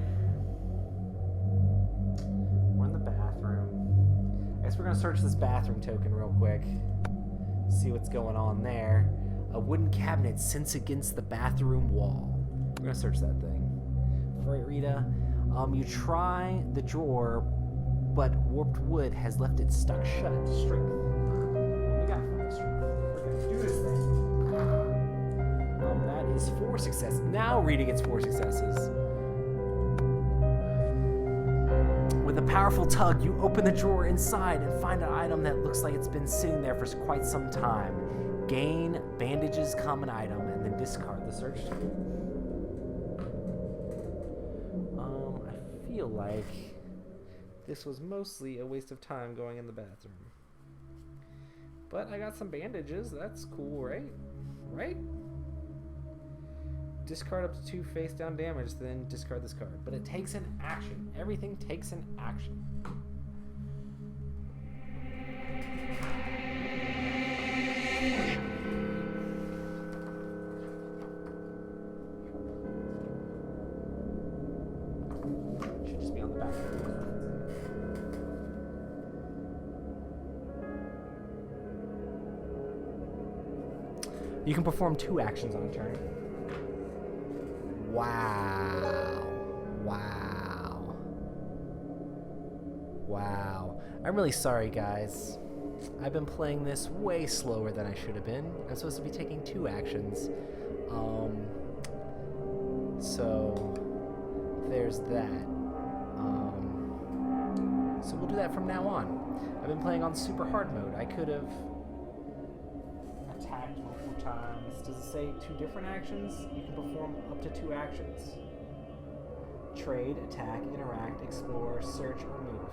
A: We're in the bathroom. I guess we're gonna search this bathroom token real quick. See what's going on there. A wooden cabinet sits against the bathroom wall. We're gonna search that thing. Alright, Rita. You try the drawer, but warped wood has left it stuck shut. Strength. What we got for this strength? We're gonna do this thing. That is 4 successes. Now Rita gets 4 successes. With a powerful tug, you open the drawer inside and find an item that looks like it's been sitting there for quite some time. Gain bandages, common item, and then discard the search tool. I feel like this was mostly a waste of time going in the bathroom. But I got some bandages. That's cool, right? Right? Discard up to 2 face down damage, then discard this card. But it takes an action. Everything takes an action. Should just be on the back. You can perform 2 actions on a turn. Wow. Wow. Wow. I'm really sorry, guys. I've been playing this way slower than I should have been. I'm supposed to be taking 2 actions. So there's that. So we'll do that from now on. I've been playing on super hard mode. I could have attacked multiple times. Does it say 2 different actions? You can perform up to 2 actions. Trade, attack, interact, explore, search, or move.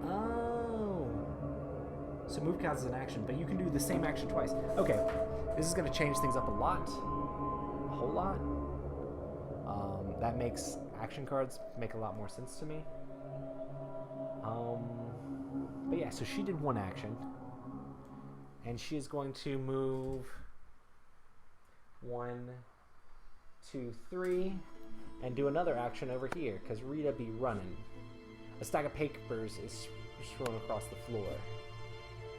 A: Oh. So move counts as an action, but you can do the same action twice. Okay. This is going to change things up a lot. A whole lot. That makes action cards make a lot more sense to me. But yeah, so she did 1 action. And she is going to move 1, 2, 3, and do another action over here, because Rita be running. A stack of papers is thrown across the floor.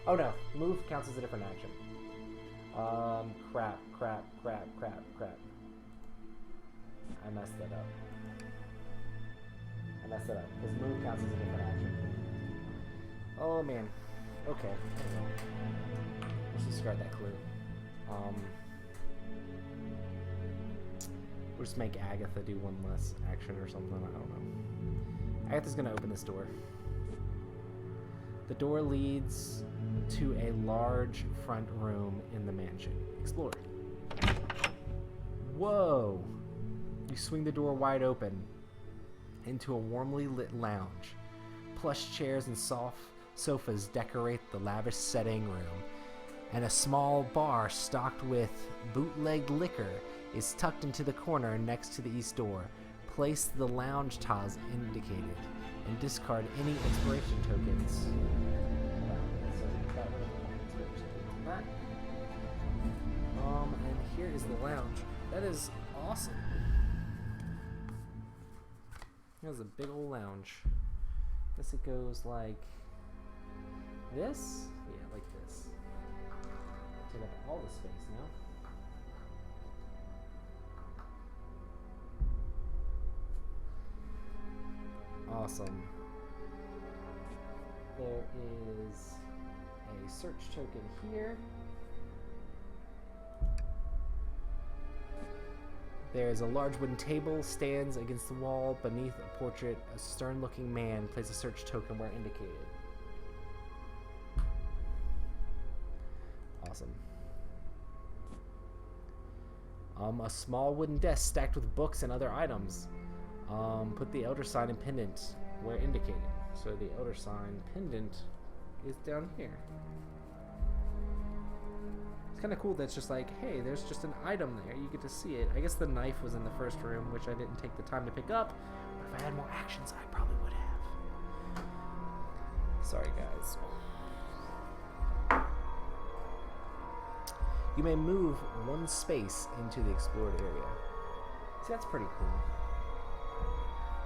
A: Oh no, move counts as a different action. Crap. I messed that up. Because move counts as a different action. Oh man. Okay. We'll Let's discard that clue. We'll just make Agatha do one less action or something. I don't know. Agatha's gonna open this door. The door leads to a large front room in the mansion. Explore. Whoa! You swing the door wide open into a warmly lit lounge. Plush chairs and soft sofas decorate the lavish setting room, and a small bar stocked with bootlegged liquor is tucked into the corner next to the east door. Place the lounge tiles indicated and discard any expiration tokens. So got rid of the expiration token. And here is the lounge. That is awesome. There's a big old lounge. Guess it goes like this? Yeah, like this. Take up all the space now. Awesome. There is a search token here. There's a large wooden table stands against the wall. Beneath a portrait, a stern-looking man places a search token where indicated. Awesome. A small wooden desk stacked with books and other items. Put the Elder Sign and pendant where indicated. So the Elder Sign pendant is down here. It's kind of cool that's just like, hey, there's just an item there. You get to see it. I guess the knife was in the first room, which I didn't take the time to pick up. But if I had more actions, I probably would have. Sorry, guys. You may move one space into the explored area. See, that's pretty cool.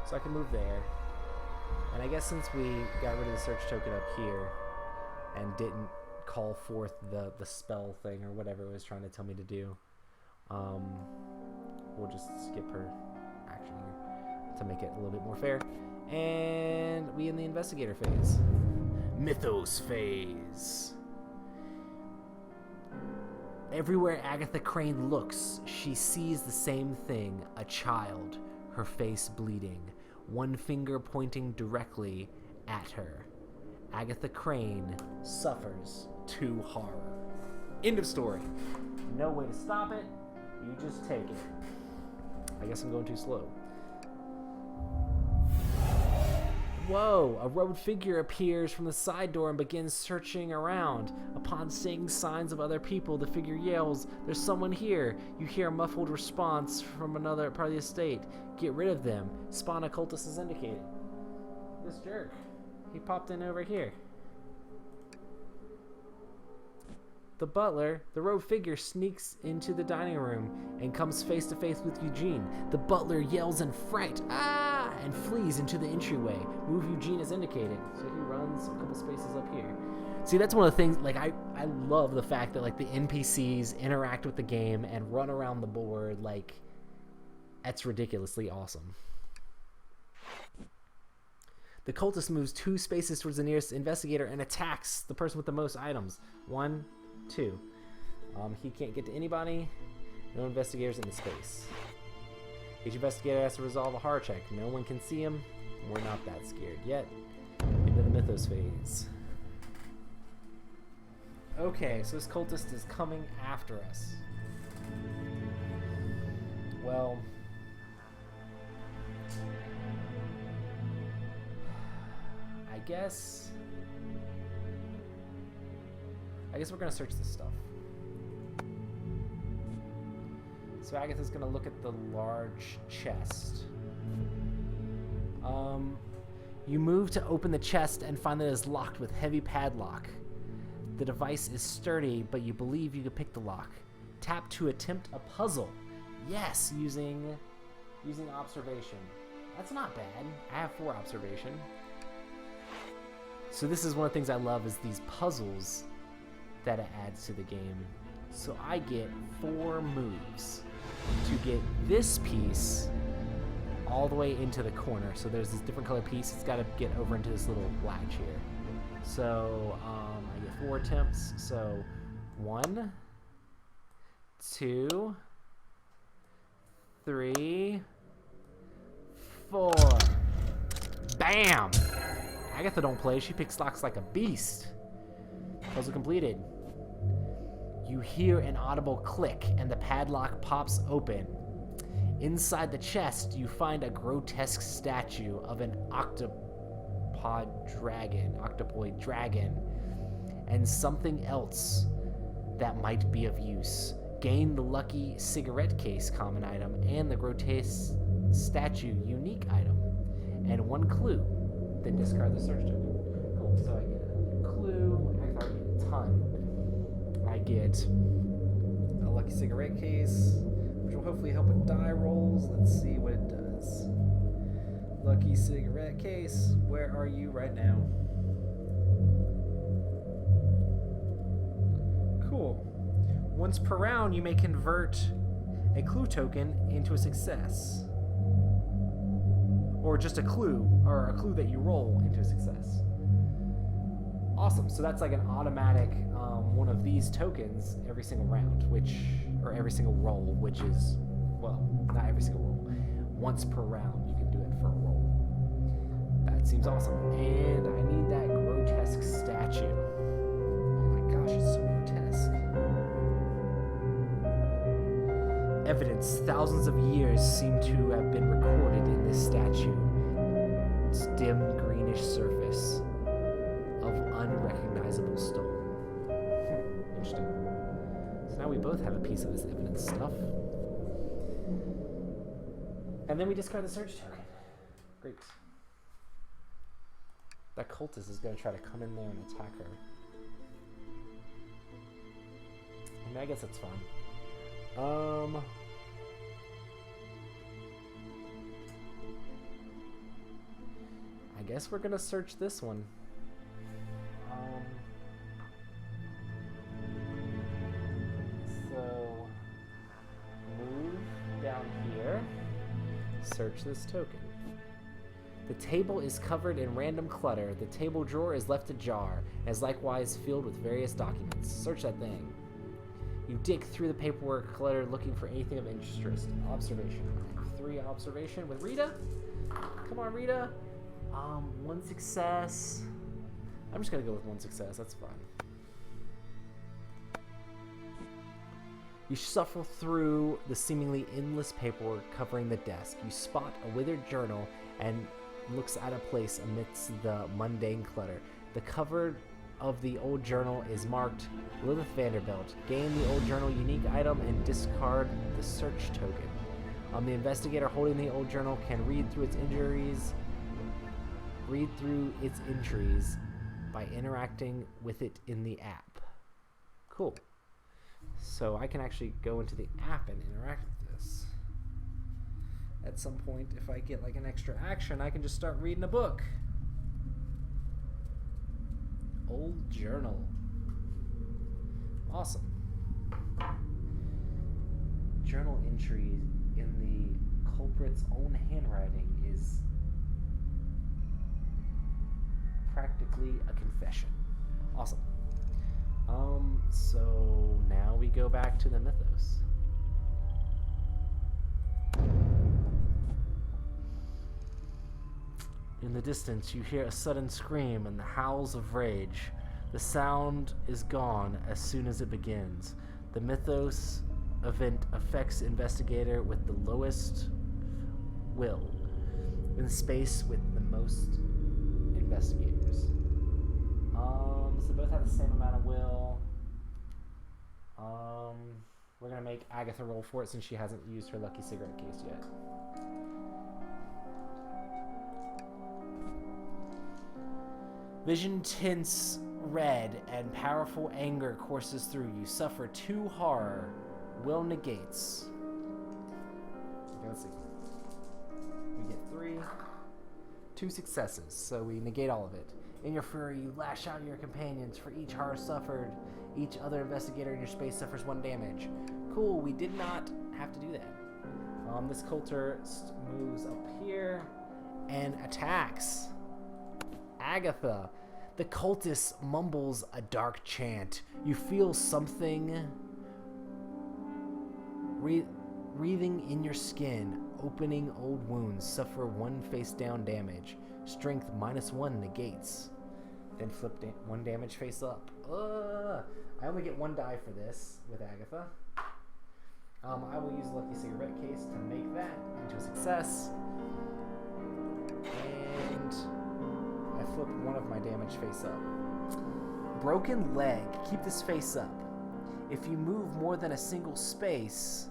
A: So I can move there. And I guess since we got rid of the search token up here and didn't call forth the spell thing or whatever it was trying to tell me to do, we'll just skip her action here to make it a little bit more fair. And we in the investigator phase. Mythos phase. Everywhere Agatha Crane looks, she sees the same thing, a child, her face bleeding, one finger pointing directly at her. Agatha Crane suffers to horror. End of story. No way to stop it, you just take it. I guess I'm going too slow. Whoa! A robed figure appears from the side door and begins searching around. Upon seeing signs of other people, the figure yells, "There's someone here!" You hear a muffled response from another part of the estate. Get rid of them. Spawn occultist is indicated. This jerk. He popped in over here. The butler, the robed figure, sneaks into the dining room and comes face to face with Eugene. The butler yells in fright, "Ah!" and flees into the entryway. Move Eugene is indicated. So he runs a couple spaces up here. See, that's one of the things, like, I love the fact that, like, the NPCs interact with the game and run around the board. Like, that's ridiculously awesome. The cultist moves 2 spaces towards the nearest investigator and attacks the person with the most items. 1, 2. He can't get to anybody. No investigators in the space. Each investigator has to resolve a horror check. No one can see him. We're not that scared yet. Into the mythos phase. Okay, so this cultist is coming after us. Well, I guess we're gonna search this stuff. So Agatha's gonna look at the large chest. You move to open the chest and find that it is locked with heavy padlock. The device is sturdy, but you believe you could pick the lock. Tap to attempt a puzzle. Yes, using observation. That's not bad. I have 4 observation. So this is one of the things I love is these puzzles that it adds to the game. So I get 4 moves to get this piece all the way into the corner. So there's this different color piece. It's got to get over into this little latch here. So I get 4 attempts. So 1, 2, 3, 4. Bam! Agatha don't play. She picks locks like a beast. Puzzle completed. You hear an audible click and the padlock pops open. Inside the chest, you find a grotesque statue of an octopoid dragon, and something else that might be of use. Gain the lucky cigarette case common item and the grotesque statue unique item, and 1 clue. Then discard the search token. Cool. So I get a clue. Actually, I get a ton. I get a lucky cigarette case, which will hopefully help with die rolls. Let's see what it does. Lucky cigarette case. Where are you right now? Cool. Once per round, you may convert a clue token into a success. Or just a clue, or a clue that you roll into a success. Awesome. So that's like an automatic one of these tokens every single round, or every single roll, which is, well, not every single roll. Once per round, you can do it for a roll. That seems awesome. And I need that grotesque statue. Oh my gosh, it's so grotesque. Evidence thousands of years seem to have been recorded in this statue. Its dim greenish surface of unrecognizable stone. Interesting. So now we both have a piece of this evidence stuff. And then we discard the search token. Great. That cultist is going to try to come in there and attack her. I mean, I guess that's fine. I guess we're gonna search this one. So move down here, search this token. The table is covered in random clutter. The table drawer is left ajar and is likewise filled with various documents. Search that thing. You dig through the paperwork clutter looking for anything of interest. Observation. 3 observation with Rita. Come on, Rita. 1 success. I'm just gonna go with 1 success. That's fine. You shuffle through the seemingly endless paperwork covering the desk. You spot a withered journal and looks out of place amidst the mundane clutter. The cover of the old journal is marked Lilith Vanderbilt. Gain the old journal unique item and discard the search token. The investigator holding the old journal can read through its entries by interacting with it in the app. Cool. So I can actually go into the app and interact with this. At some point, if I get like an extra action, I can just start reading a book. Old journal. Awesome. Journal entry in the culprit's own handwriting is practically a confession. Awesome. So now we go back to the mythos. In the distance, you hear a sudden scream and the howls of rage. The sound is gone as soon as it begins. The mythos event affects investigator with the lowest will, in space with the most investigators. So both have the same amount of will. We're gonna make Agatha roll for it since she hasn't used her lucky cigarette case yet. Vision tints red and powerful anger courses through you. Suffer 2 horror. Will negates. Okay, let's see. We get 3. 2 successes, so we negate all of it. In your fury, you lash out at your companions. For each horror suffered, each other investigator in your space suffers 1 damage. Cool, we did not have to do that. This cultist moves up here and attacks Agatha. The cultist mumbles a dark chant. You feel something breathing in your skin, opening old wounds. Suffer 1 face down damage. Strength -1 negates. Then flip 1 damage face up. I only get 1 die for this with Agatha. I will use Lucky Cigarette Case to make that into a success. And I flip 1 of my damage face up. Broken leg. Keep this face up. If you move more than a single space,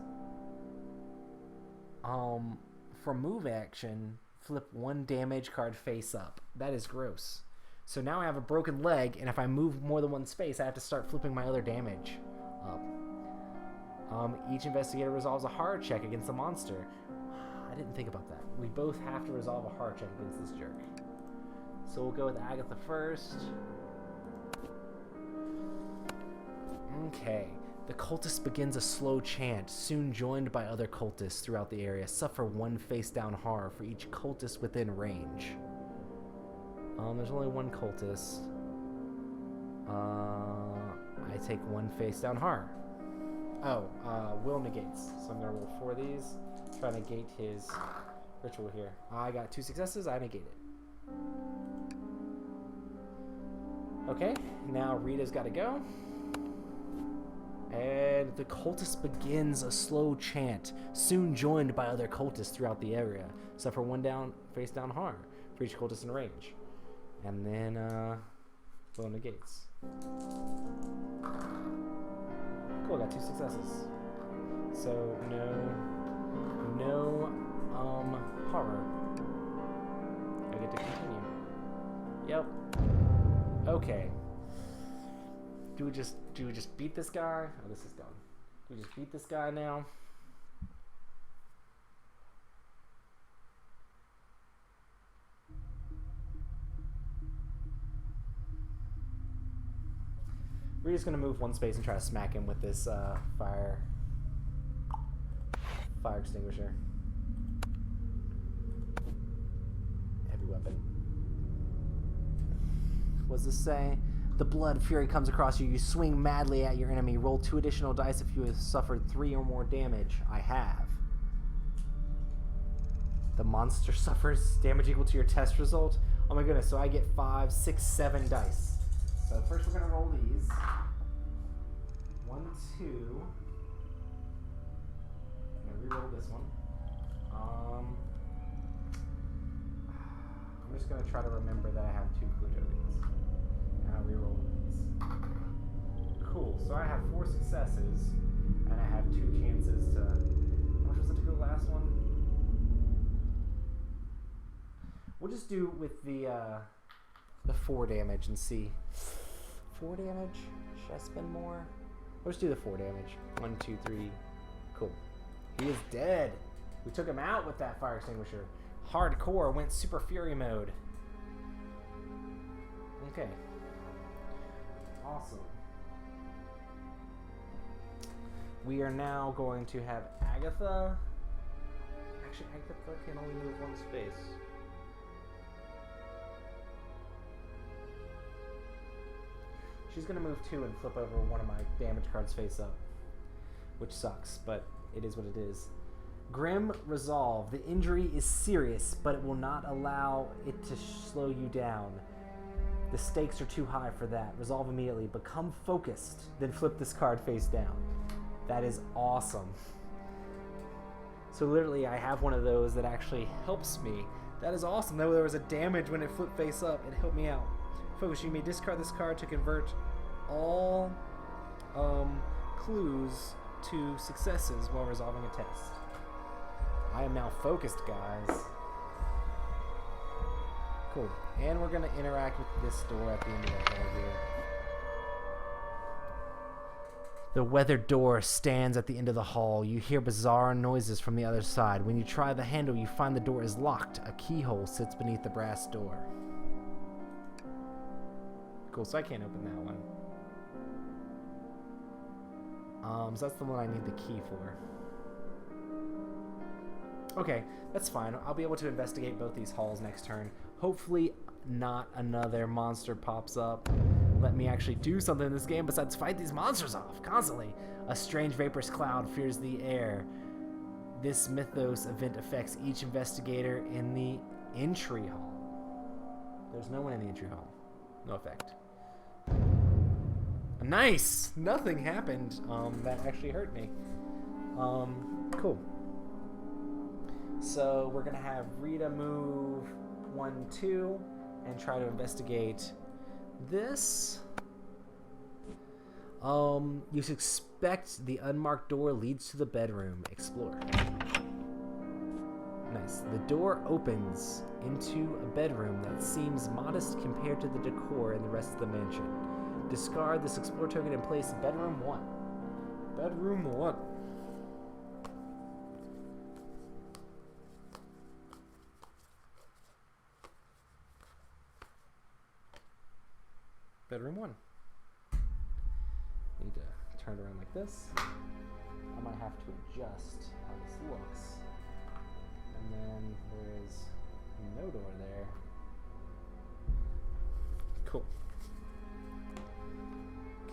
A: for move action, flip 1 damage card face up. That is gross. So now I have a broken leg, and if I move more than 1 space, I have to start flipping my other damage up. Each investigator resolves a horror check against the monster. I didn't think about that. We both have to resolve a horror check against this jerk. So we'll go with Agatha first. Okay. The cultist begins a slow chant, soon joined by other cultists throughout the area. Suffer 1 face-down horror for each cultist within range. There's only 1 cultist. I take 1 face-down horror. Will negates. So I'm gonna roll 4 of these. Try to negate his ritual here. I got 2 successes. I negate it. Okay, now Rita's got to go. And the cultist begins a slow chant, soon joined by other cultists throughout the area. Suffer 1 face-down harm for each cultist in range. And then, Will negates. Cool, got 2 successes. So, no horror. I get to continue. Yep. Okay. Do we just beat this guy? Oh, this is done. Do we just beat this guy now? We're just gonna move 1 space and try to smack him with this fire extinguisher. Heavy weapon. What does this say? The blood fury comes across you. You swing madly at your enemy. Roll 2 additional dice if you have suffered 3 or more damage. I have. The monster suffers damage equal to your test result. Oh my goodness, so I get 5, 6, 7 dice. So first we're going to roll these. 1, 2. I'm going to re-roll this one. I'm just going to try to remember that I have 2 clue tokens. Now re-roll these. Cool, so I have 4 successes, and I have 2 chances to... How much was it to go last one? We'll just do with the 4 damage and see. 4 damage? Should I spend more? We'll just do the 4 damage. 1, 2, 3. Cool. He is dead. We took him out with that fire extinguisher. Hardcore went super fury mode. Okay. Awesome. We are now going to have Agatha. Actually, Agatha can only move 1 space. She's going to move 2 and flip over 1 of my damage cards face up. Which sucks, but it is what it is. Grim Resolve. The injury is serious, but it will not allow it to slow you down. The stakes are too high for that. Resolve immediately. Become focused, then flip this card face down. That is awesome. So literally, I have one of those that actually helps me. That is awesome. Though there was a damage when it flipped face up, it helped me out. Focus. You may discard this card to convert all clues to successes while resolving a test. I am now focused, guys. Cool. And we're going to interact with this door at the end of the hall here. The weathered door stands at the end of the hall. You hear bizarre noises from the other side. When you try the handle, you find the door is locked. A keyhole sits beneath the brass door. Cool, so I can't open that one. So that's the one I need the key for. Okay, that's fine. I'll be able to investigate both these halls next turn. Hopefully not another monster pops up. Let me actually do something in this game besides fight these monsters off constantly. A strange vaporous cloud fills the air. This Mythos event affects each investigator in the entry hall. There's no one in the entry hall. No effect. Nice! Nothing happened that actually hurt me. Cool. So we're gonna have Rita move 1, 2 and try to investigate this. You suspect the unmarked door leads to the bedroom. Explore. Nice. The door opens into a bedroom that seems modest compared to the decor in the rest of the mansion. Discard this explore token and place bedroom 1. Bedroom 1. Bedroom 1. Need to turn it around like this. I might have to adjust how this looks. And then there is no door there. Cool.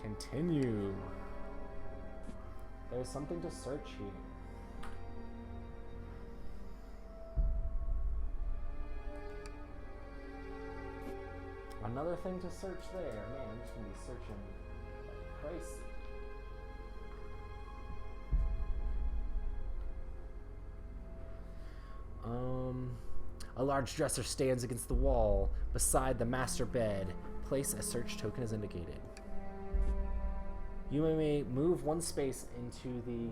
A: Continue. There's something to search here. Another thing to search there. Man, I'm just gonna be searching like crazy. A large dresser stands against the wall beside the master bed. Place a search token as indicated. You may move 1 space into the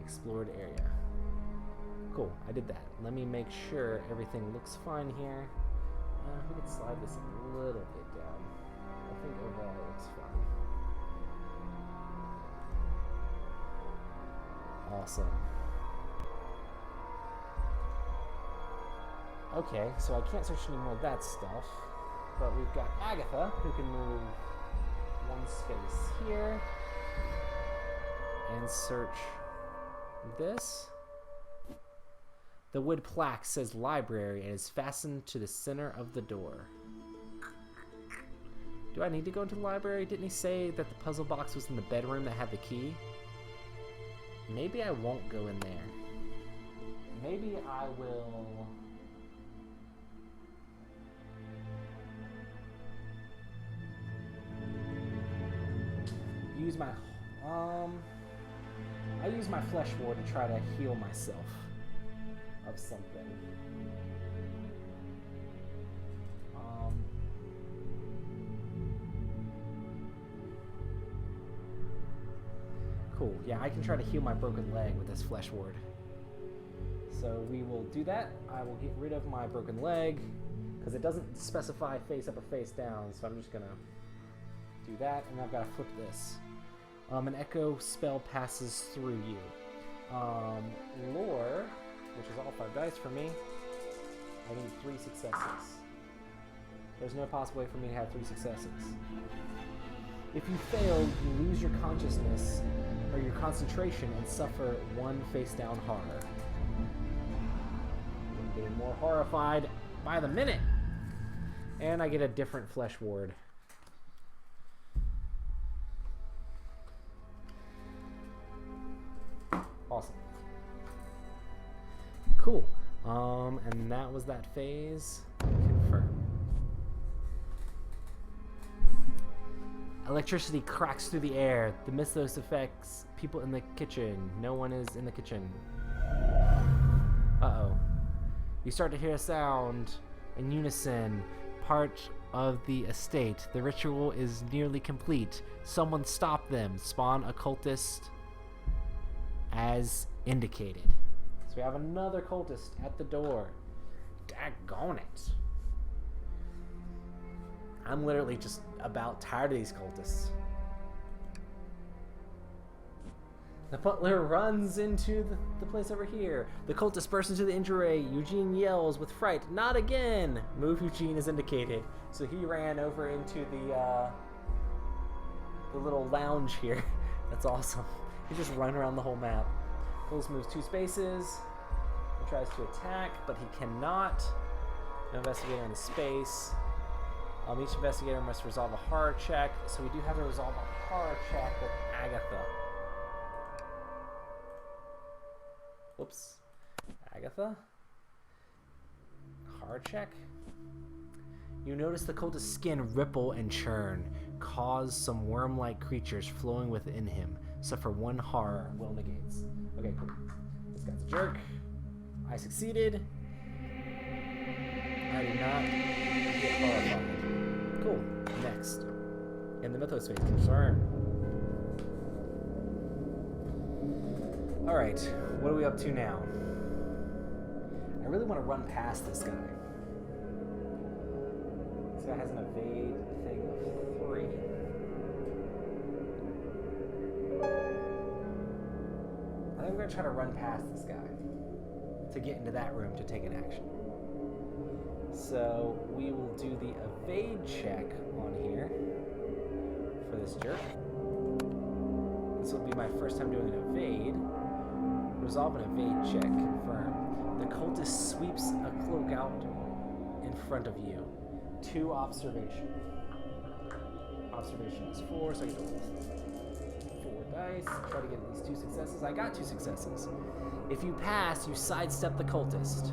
A: explored area. Cool, I did that. Let me make sure everything looks fine here. We can slide this a little bit down. I think overall it looks fine. Awesome. Okay, so I can't search any more of that stuff. But we've got Agatha, who can move 1 space here. And search this. The wood plaque says library and is fastened to the center of the door. Do I need to go into the library? Didn't he say that the puzzle box was in the bedroom that had the key? Maybe I won't go in there. Maybe I will... use my... I use my flesh ward to try to heal myself of something. Cool. Yeah, I can try to heal my broken leg with this flesh ward. So we will do that. I will get rid of my broken leg because it doesn't specify face up or face down. So I'm just gonna do that, and I've got to flip this. An echo spell passes through you. Lore, which is all 5 dice for me. I need 3 successes. There's no possible way for me to have 3 successes. If you fail, you lose your consciousness or your concentration and suffer 1 face-down horror. I'm getting more horrified by the minute. And I get a different flesh ward. Awesome. Cool. And that was that phase. Confirm. Electricity cracks through the air. The Mythos affects people in the kitchen. No one is in the kitchen. Uh-oh. You start to hear a sound in unison. Part of the estate. The ritual is nearly complete. Someone stop them. Spawn a cultist as indicated. So we have another cultist at the door. Daggone it. I'm literally just about tired of these cultists. The butler runs into the place over here. The cultist bursts into the entry. Eugene yells with fright, "Not again!" Move Eugene is indicated. So he ran over into the little lounge here. That's awesome. He just run around the whole map. Pulls moves 2 spaces. He tries to attack, but he cannot. No investigator in the space. Each investigator must resolve a horror check. So we do have to resolve a horror check with Agatha. Whoops. Agatha? Horror check? You notice the cultist's skin ripple and churn, cause some worm-like creatures flowing within him. Suffer 1 horror, will negates. Okay, cool. This guy's a jerk. I succeeded. I did not get horrified. Cool. Next. In the mythos phase, concern. Alright, what are we up to now? I really want to run past this guy. This guy has an evade thing of 3. I think we're going to try to run past this guy to get into that room to take an action. So we will do the evade check on here for this jerk. This will be my first time doing an evade. Resolve an evade check, confirm. The cultist sweeps a cloak out in front of you. 2 observation. Observation is 4, so I get 4 dice. Try to get at least 2 successes. I got 2 successes. If you pass, you sidestep the cultist.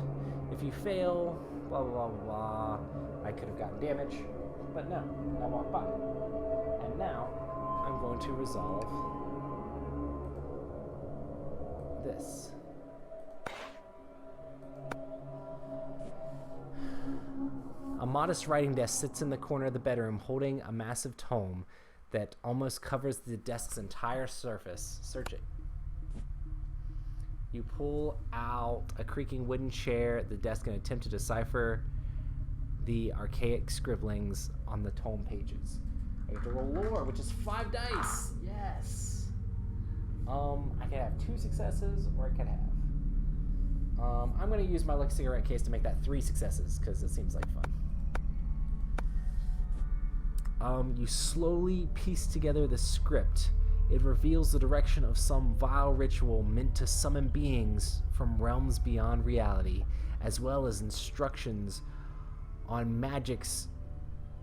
A: If you fail, blah blah blah blah. I could have gotten damage, but no, I walked by. And now I'm going to resolve this. A modest writing desk sits in the corner of the bedroom holding a massive tome that almost covers the desk's entire surface. Search it. You pull out a creaking wooden chair at the desk and attempt to decipher the archaic scribblings on the tome pages. I have to roll lore, which is 5 dice. Yes. I could have 2 successes, or I could have. I'm going to use my lucky cigarette case to make that 3 successes, because it seems like fun. You slowly piece together the script. It reveals the direction of some vile ritual meant to summon beings from realms beyond reality, as well as instructions on magics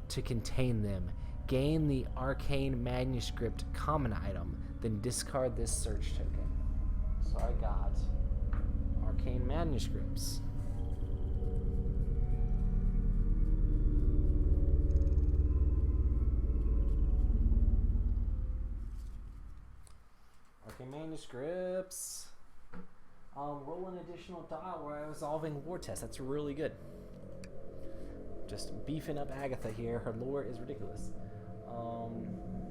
A: to contain them. Gain the arcane manuscript common item, then discard this search token. So I got arcane manuscripts. Arcane manuscripts. Roll an additional die where I was solving lore test. That's really good. Just beefing up Agatha here. Her lore is ridiculous.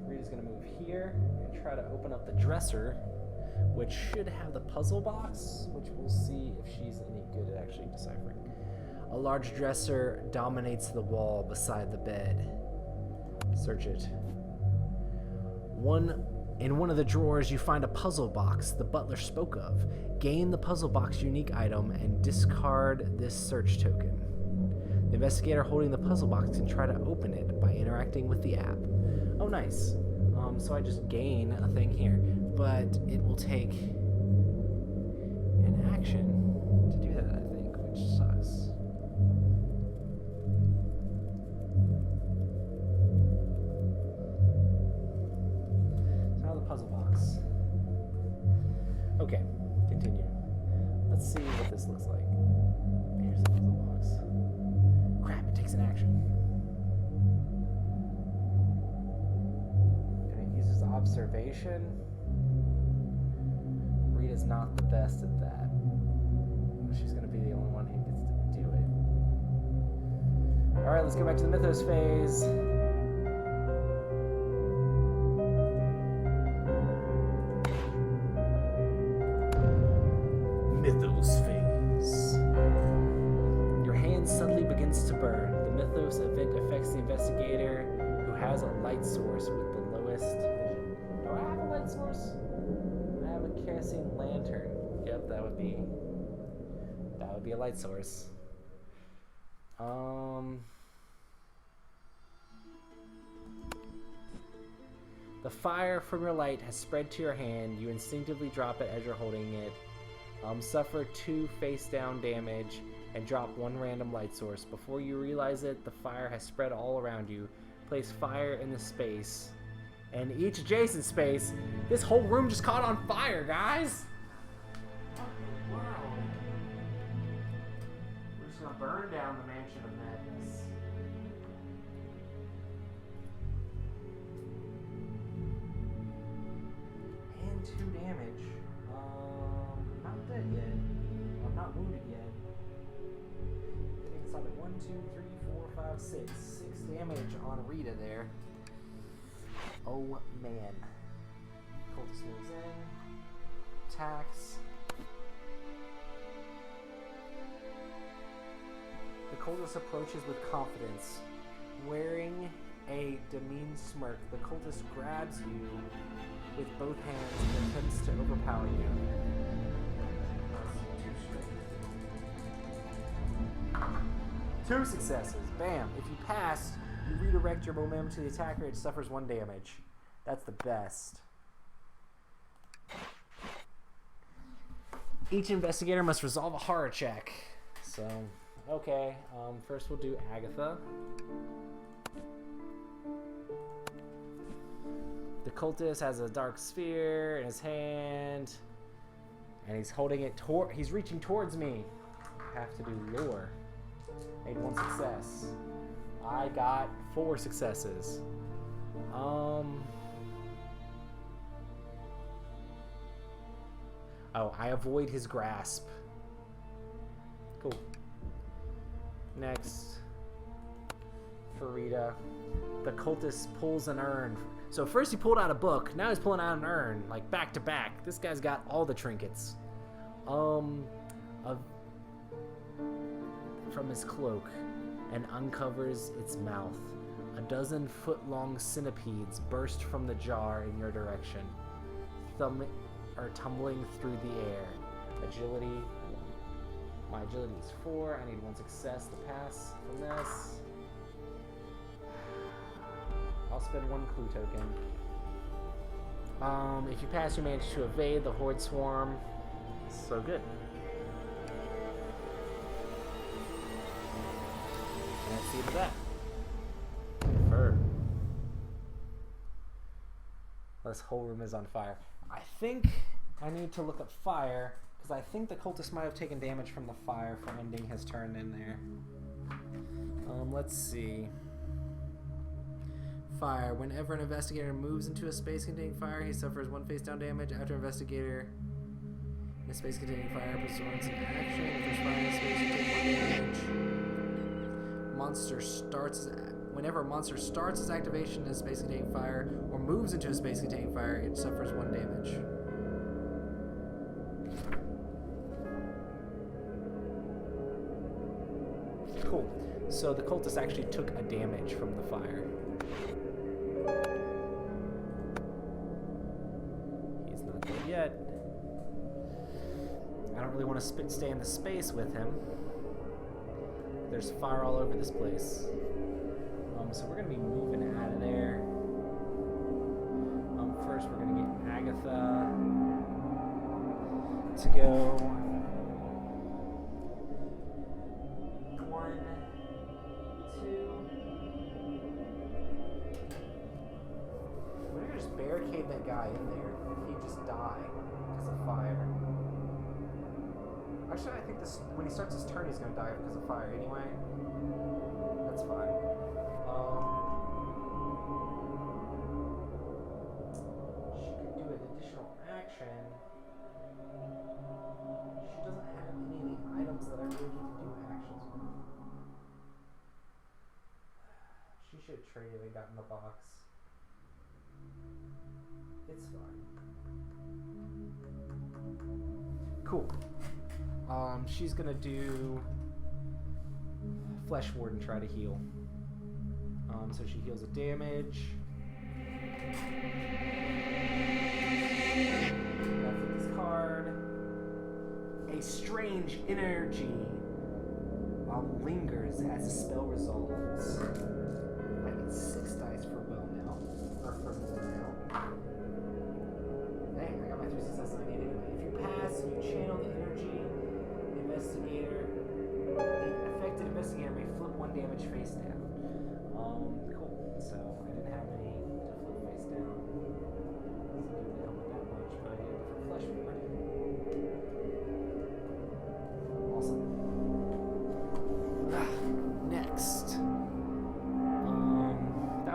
A: Rita's gonna move here and try to open up the dresser, which should have the puzzle box, which we'll see if she's any good at actually deciphering. A large dresser dominates the wall beside the bed. Search it. In one of the drawers, you find a puzzle box the butler spoke of. Gain the puzzle box unique item and discard this search token. The investigator holding the puzzle box can try to open it by interacting with the app. Oh, nice. So I just gain a thing here, but it will take an action to do that, I think, which sucks. So now the puzzle box. Okay, continue. Let's see what this looks like. Here's the puzzle box. Crap, it takes an action. Observation. Rita's not the best at that. She's gonna be the only one who gets to do it. Alright, let's go back to the mythos phase. Mythos phase. Your hand suddenly begins to burn. The mythos event affects the investigator who has a light source with the lowest vision. Do I have a light source? I have a kerosene lantern. Yep, that would be a light source. The fire from your light has spread to your hand. You instinctively drop it as you're holding it. Suffer 2 face down damage. and drop one random light source. Before you realize it, the fire has spread all around you. Place fire in the space and each adjacent space. This whole room just caught on fire, guys. Wow. We're just gonna burn down the Mansion of Madness. And 2 damage. Not dead yet. I'm not wounded yet. I think it's on 1, 2, 3, 4, 5, 6. 6 damage on Rita there. Oh man. Cultist moves in. Attacks. The cultist approaches with confidence. Wearing a demeaned smirk, the cultist grabs you with both hands and attempts to overpower you. 2 successes. Bam. If you pass, you redirect your momentum to the attacker. It suffers 1 damage. That's the best. Each investigator must resolve a horror check. So, okay. First we'll do Agatha. The cultist has a dark sphere in his hand, and he's holding it he's reaching towards me. I have to do lore. Made 1 success. I got 4 successes. Oh, I avoid his grasp. Cool. Next, for Rita, the cultist pulls an urn. So first he pulled out a book, now he's pulling out an urn, like back to back. This guy's got all the trinkets. From his cloak, and uncovers its mouth. A 12-foot-long centipedes burst from the jar in your direction, tumbling through the air. Agility. My agility is 4. I need 1 success to pass from this. I'll spend 1 clue token. If you pass, you manage to evade the horde swarm. So good. And that's the end of that. Confirm. This whole room is on fire. I think I need to look up fire, because I think the cultist might have taken damage from the fire for ending his turn in there. Let's see. Fire. Whenever an investigator moves into a space containing fire, he suffers 1 face down damage. After investigator in a space containing fire performs an action, if there's fire in a space, you take 1 damage. Whenever a monster starts its activation in a space containing fire or moves into a space containing fire, it suffers 1 damage. Cool. So the cultist actually took a damage from the fire. He's not dead yet. I don't really want to stay in the space with him. There's fire all over this place. So we're going to be moving out of there. First, we're going to get Agatha to go 1, 2. We're going to just barricade that guy in there. He'd just die because of fire. Actually, I think this when he starts his turn, he's going to die because of fire anyway. That's fine. She could do an additional action. She doesn't have any of the items that I really need to do actions with. She should have traded and gotten the box. It's fine. Cool. She's gonna do Flesh Ward and try to heal. So she heals a damage. That's this card. A strange energy lingers as the spell resolves. I get 6 dice for well now. Or for more now. Dang, I got my 3 successes I need anyway. If you pass, you channel the energy. The investigator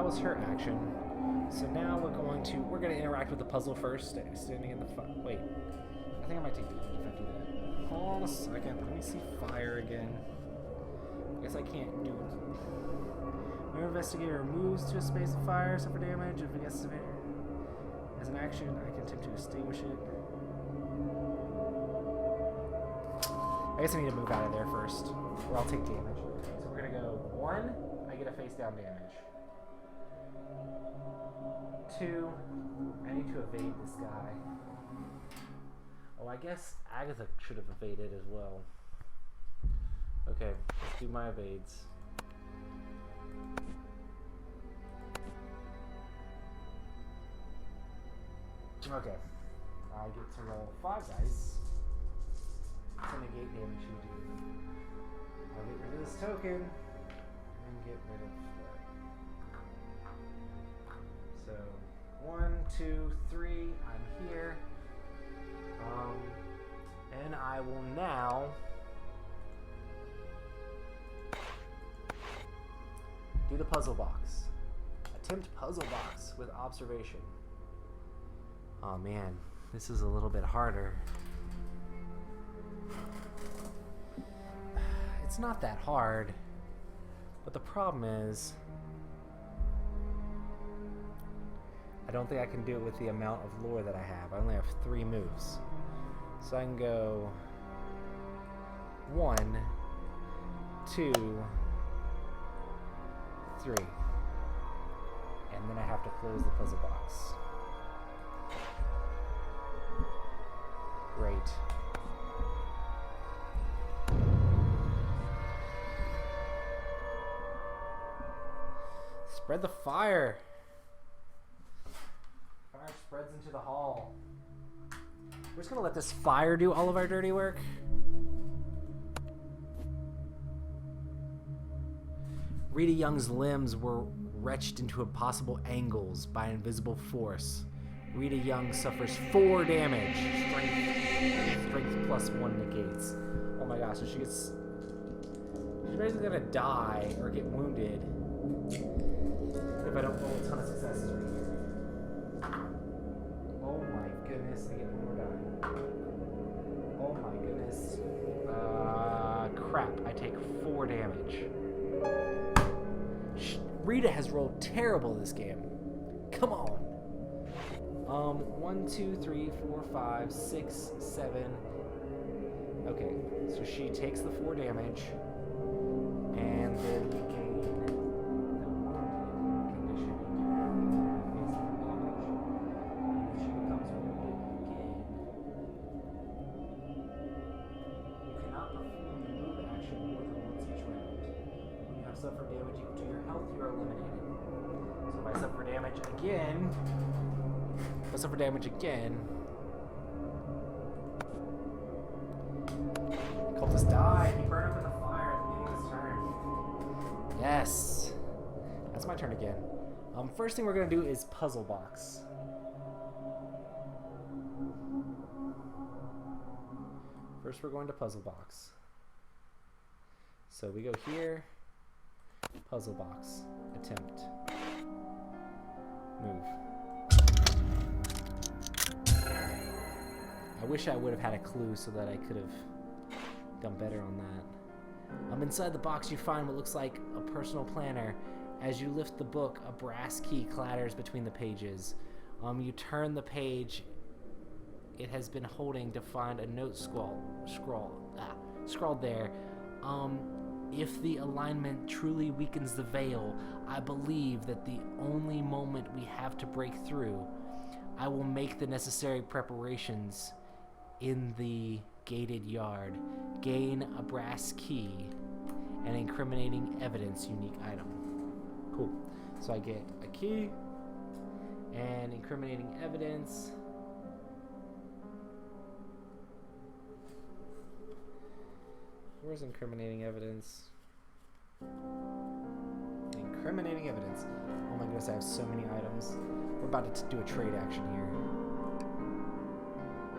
A: that was her action. So now we're gonna interact with the puzzle first. Standing in the wait. I think I might take damage if I do that. Hold on a second. Let me see fire again. I guess I can't do it. Whenever investigator moves to a space of fire, suffer damage. If it gets severe, as an action, I can attempt to extinguish it. I guess I need to move out of there first, or I'll take damage. So we're gonna go 1. I get a face down damage. 2. I need to evade this guy. Oh, I guess Agatha should have evaded as well. Okay, let's do my evades. Okay, I get to roll 5 dice to negate damage you do. I'll get rid of this token and get rid of that. So 1, 2, 3. I'm here. And I will now do the puzzle box. Attempt puzzle box with observation. Oh man, this is a little bit harder. It's not that hard, but the problem is I don't think I can do it with the amount of lore that I have. I only have 3 moves. So I can go 1, 2, 3. And then I have to close the puzzle box. Great. Spread the fire. Fire spreads into the hall. We're just gonna let this fire do all of our dirty work. Rita Young's limbs were wrenched into impossible angles by an invisible force. Rita Young suffers 4 damage. Strength plus 1 negates. Oh my gosh, so she's basically gonna die or get wounded if I don't roll a ton of successes right here. Oh my goodness, I get one more die. Oh my goodness. Crap, I take 4 damage. Rita has rolled terrible this game. Come on. 1, 2, 3, 4, 5, 6, 7. Okay, so she takes the 4 damage, and then we gain the wounded condition. And she becomes wounded again. You cannot perform the move action more than once each round. When you have suffered damage equal to your health, you are eliminated. So if I suffer damage again, Cultist died. He burned up in the fire at the beginning of his turn. Yes. That's my turn again. First thing we're going to do is puzzle box. First we're going to puzzle box. So we go here. Puzzle box. Attempt. Move. I wish I would have had a clue so that I could have done better on that. Inside the box you find what looks like a personal planner. As you lift the book, a brass key clatters between the pages. You turn the page it has been holding to find a note scrawled there. If the alignment truly weakens the veil, I believe that the only moment we have to break through, I will make the necessary preparations in the gated yard. Gain a brass key and incriminating evidence unique item. Cool. So I get a key and incriminating evidence. Where's incriminating evidence? Incriminating evidence. Oh my goodness, I have so many items. We're about to do a trade action here.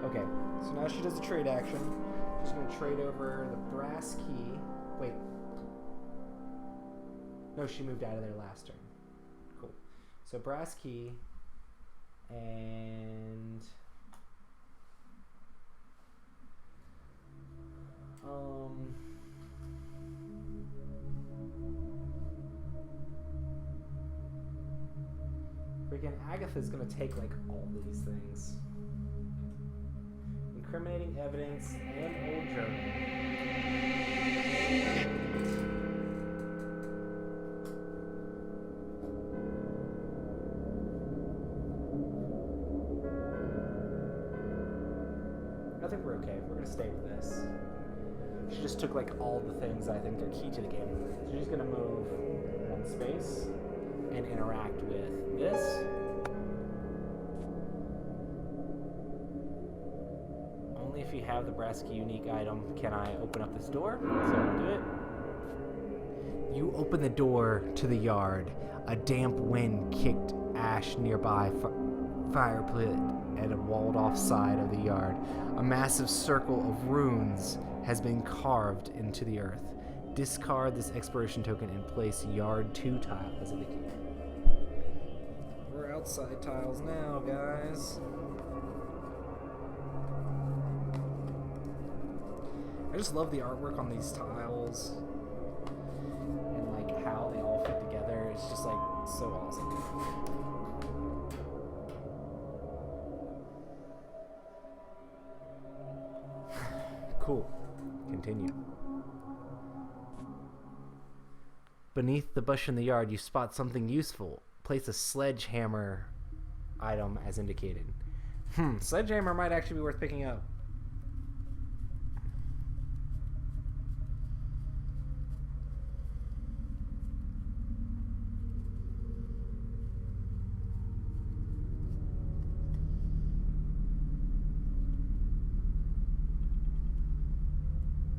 A: Okay, so now she does a trade action. She's going to trade over the brass key. Wait. No, she moved out of there last turn. Cool. So brass key and freaking Agatha's gonna take like all these things. Incriminating evidence and old journal. I think we're okay. We're gonna stay with this. She just took like all the things I think are key to the game. So she's gonna move one space and interact with this. Only if you have the brass key unique item can I open up this door. So I'll do it. You open the door to the yard. A damp wind kicked ash nearby fire pit at a walled-off side of the yard. A massive circle of runes has been carved into the earth. Discard this exploration token and place yard 2 tile as indicated. We're outside tiles now, guys. I just love the artwork on these tiles and like how they all fit together. It's just like so awesome. Cool. Continue. Beneath the bush in the yard, you spot something useful. Place a sledgehammer item as indicated. Sledgehammer might actually be worth picking up.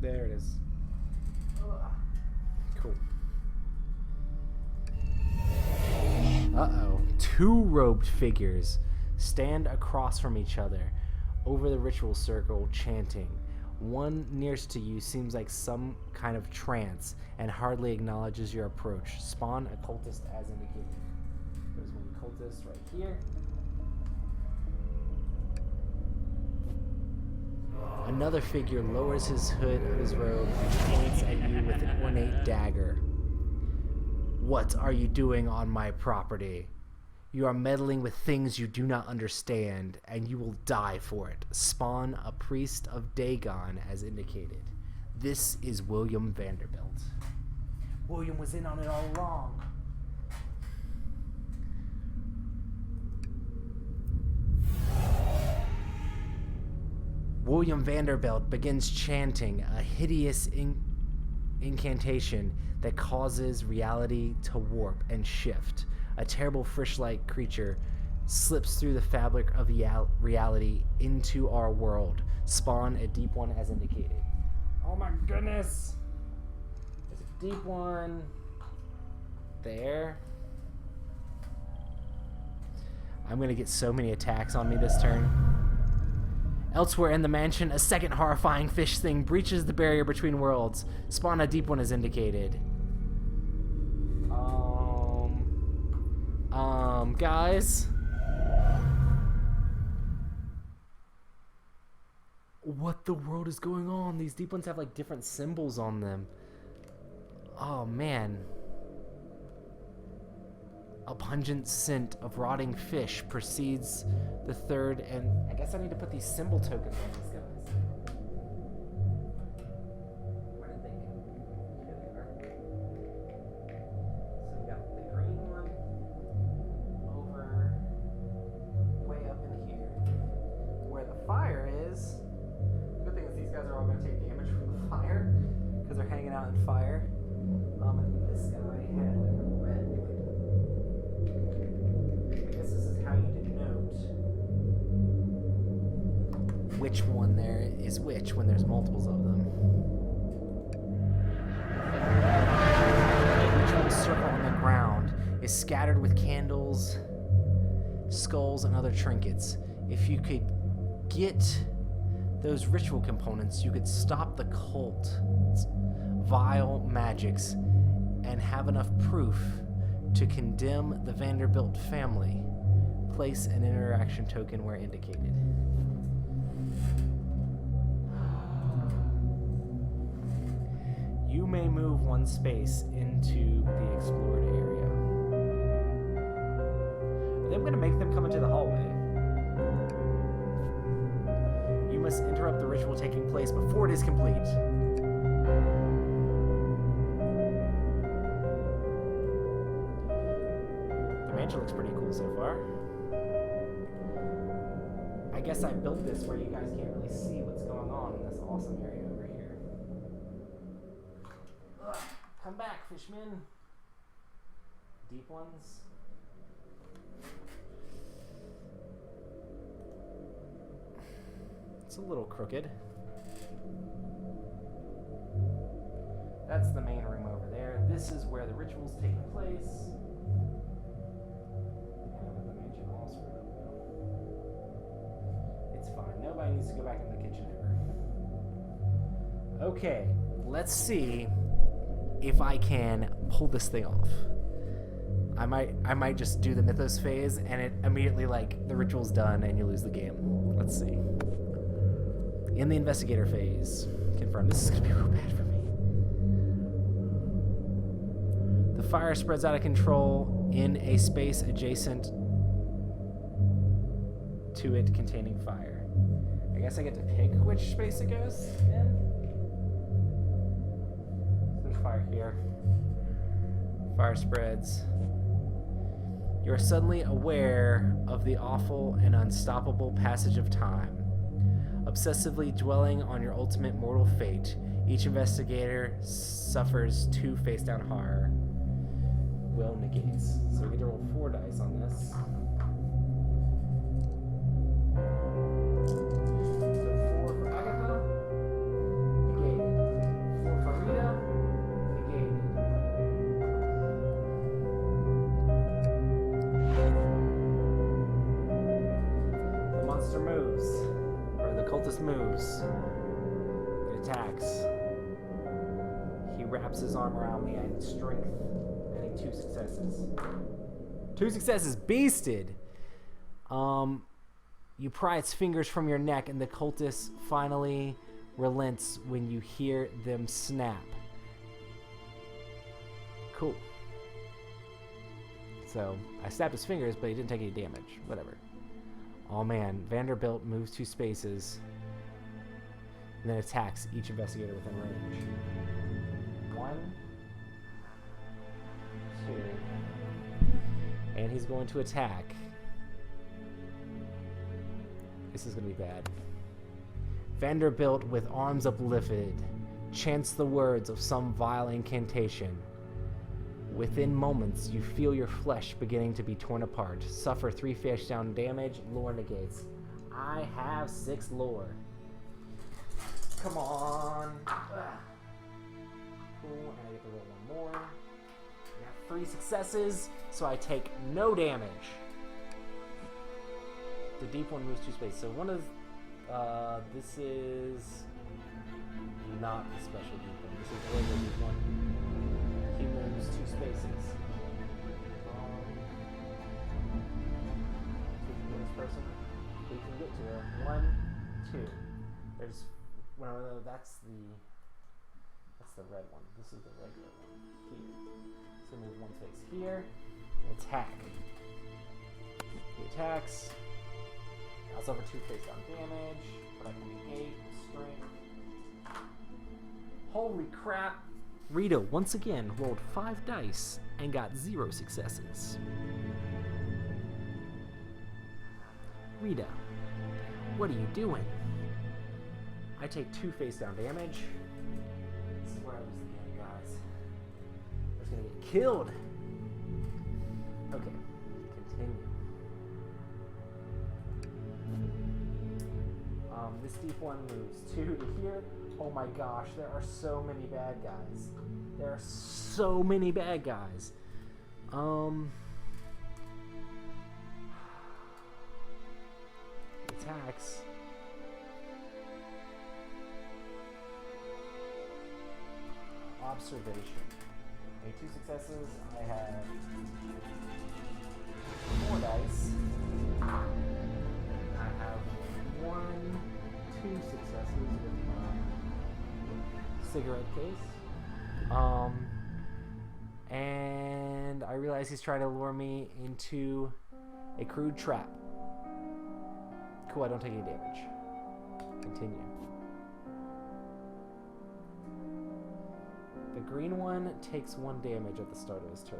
A: There it is. Cool. Uh-oh. 2 robed figures stand across from each other over the ritual circle, chanting. One nearest to you seems like some kind of trance and hardly acknowledges your approach. Spawn a cultist as indicated. There's one cultist right here. Another figure lowers his hood of his robe and points at you with an ornate dagger. What are you doing on my property? You are meddling with things you do not understand, and you will die for it. Spawn a priest of Dagon as indicated. This is William Vanderbilt. William was in on it all along. William Vanderbilt begins chanting a hideous incantation that causes reality to warp and shift. A terrible fish-like creature slips through the fabric of reality into our world. Spawn a deep one as indicated. Oh my goodness! There's a deep one. There. I'm gonna get so many attacks on me this turn. Elsewhere in the mansion, a second horrifying fish thing breaches the barrier between worlds. Spawn a deep one as indicated. Guys? What the world is going on? These deep ones have like different symbols on them. Oh man. A pungent scent of rotting fish precedes the third, and I guess I need to put these symbol tokens on these guys. Where did they go? Here they are. So we got the green one over way up in here. Where the fire is, the good thing is these guys are all going to take damage from the fire because they're hanging out in fire. And this guy had like a red. I guess this is how you denote which one there is which when there's multiples of them. The ritual circle on the ground is scattered with candles, skulls, and other trinkets. If you could get those ritual components, you could stop the cult's vile magics and have enough proof To condemn the Vanderbilt family, place an interaction token where indicated. You may move one space into the explored area. I think I'm going to make them come into the hallway. You must interrupt the ritual taking place before it is complete. The mansion looks pretty cool so far. I guess I built this where you guys can't really see what's going on in this awesome area over here. Ugh, come back, fishmen. Deep ones. It's a little crooked. That's the main room over there. This is where the ritual's taking place. And the mansion also. It's fine. Nobody needs to go back into the kitchen ever. Okay, let's see if I can pull this thing off. I might just do the Mythos phase and it immediately, like, the ritual's done and you lose the game. Let's see. In the investigator phase, confirm. This is gonna be real bad for me. The fire spreads out of control in a space adjacent to it containing fire. I guess I get to pick which space it goes in. There's fire here. Fire spreads. You are suddenly aware of the awful and unstoppable passage of time. Obsessively dwelling on your ultimate mortal fate, each investigator suffers 2 face-down horror. Will negates. So we get to roll 4 dice on this. So 4 for Agatha, negated. 4 for Rita, negated. The monster moves. The cultist moves. It attacks. He wraps his arm around me and strength. Adding 2 successes. 2 successes. Beasted! You pry its fingers from your neck and the cultist finally relents when you hear them snap. Cool. So, I snapped his fingers, but he didn't take any damage. Whatever. Oh man, Vanderbilt moves 2 spaces and then attacks each investigator within range. 1, 2, and he's going to attack. This is going to be bad. Vanderbilt, with arms uplifted, chants the words of some vile incantation. Within moments, you feel your flesh beginning to be torn apart. Suffer 3 face-down damage. Lore negates. I have 6 lore. Come on. Cool, and I get to roll 1 more. I got 3 successes, so I take no damage. The deep one moves 2 spaces. So one of this is not the special deep one. This is the regular deep one. He moves 2 spaces. This person. We can get to her. 1, 2. There's that's the red one. This is the regular one here. So move 1 space here. Attack. He attacks. I also have 2 face-down damage, but I can negate with strength. Holy crap! Rita once again rolled 5 dice and got 0 successes. Rita, what are you doing? I take 2 face-down damage. This is where I lose the game, guys. I'm just gonna get killed. Okay, continue. This deep one moves 2 to here. Oh my gosh, there are so many bad guys. There are so many bad guys. Attacks. Observation. Okay, 2 successes. I have 4 dice. I have 2 successes with my cigarette case. And I realize he's trying to lure me into a crude trap. Cool, I don't take any damage. Continue. The green one takes 1 damage at the start of his turn.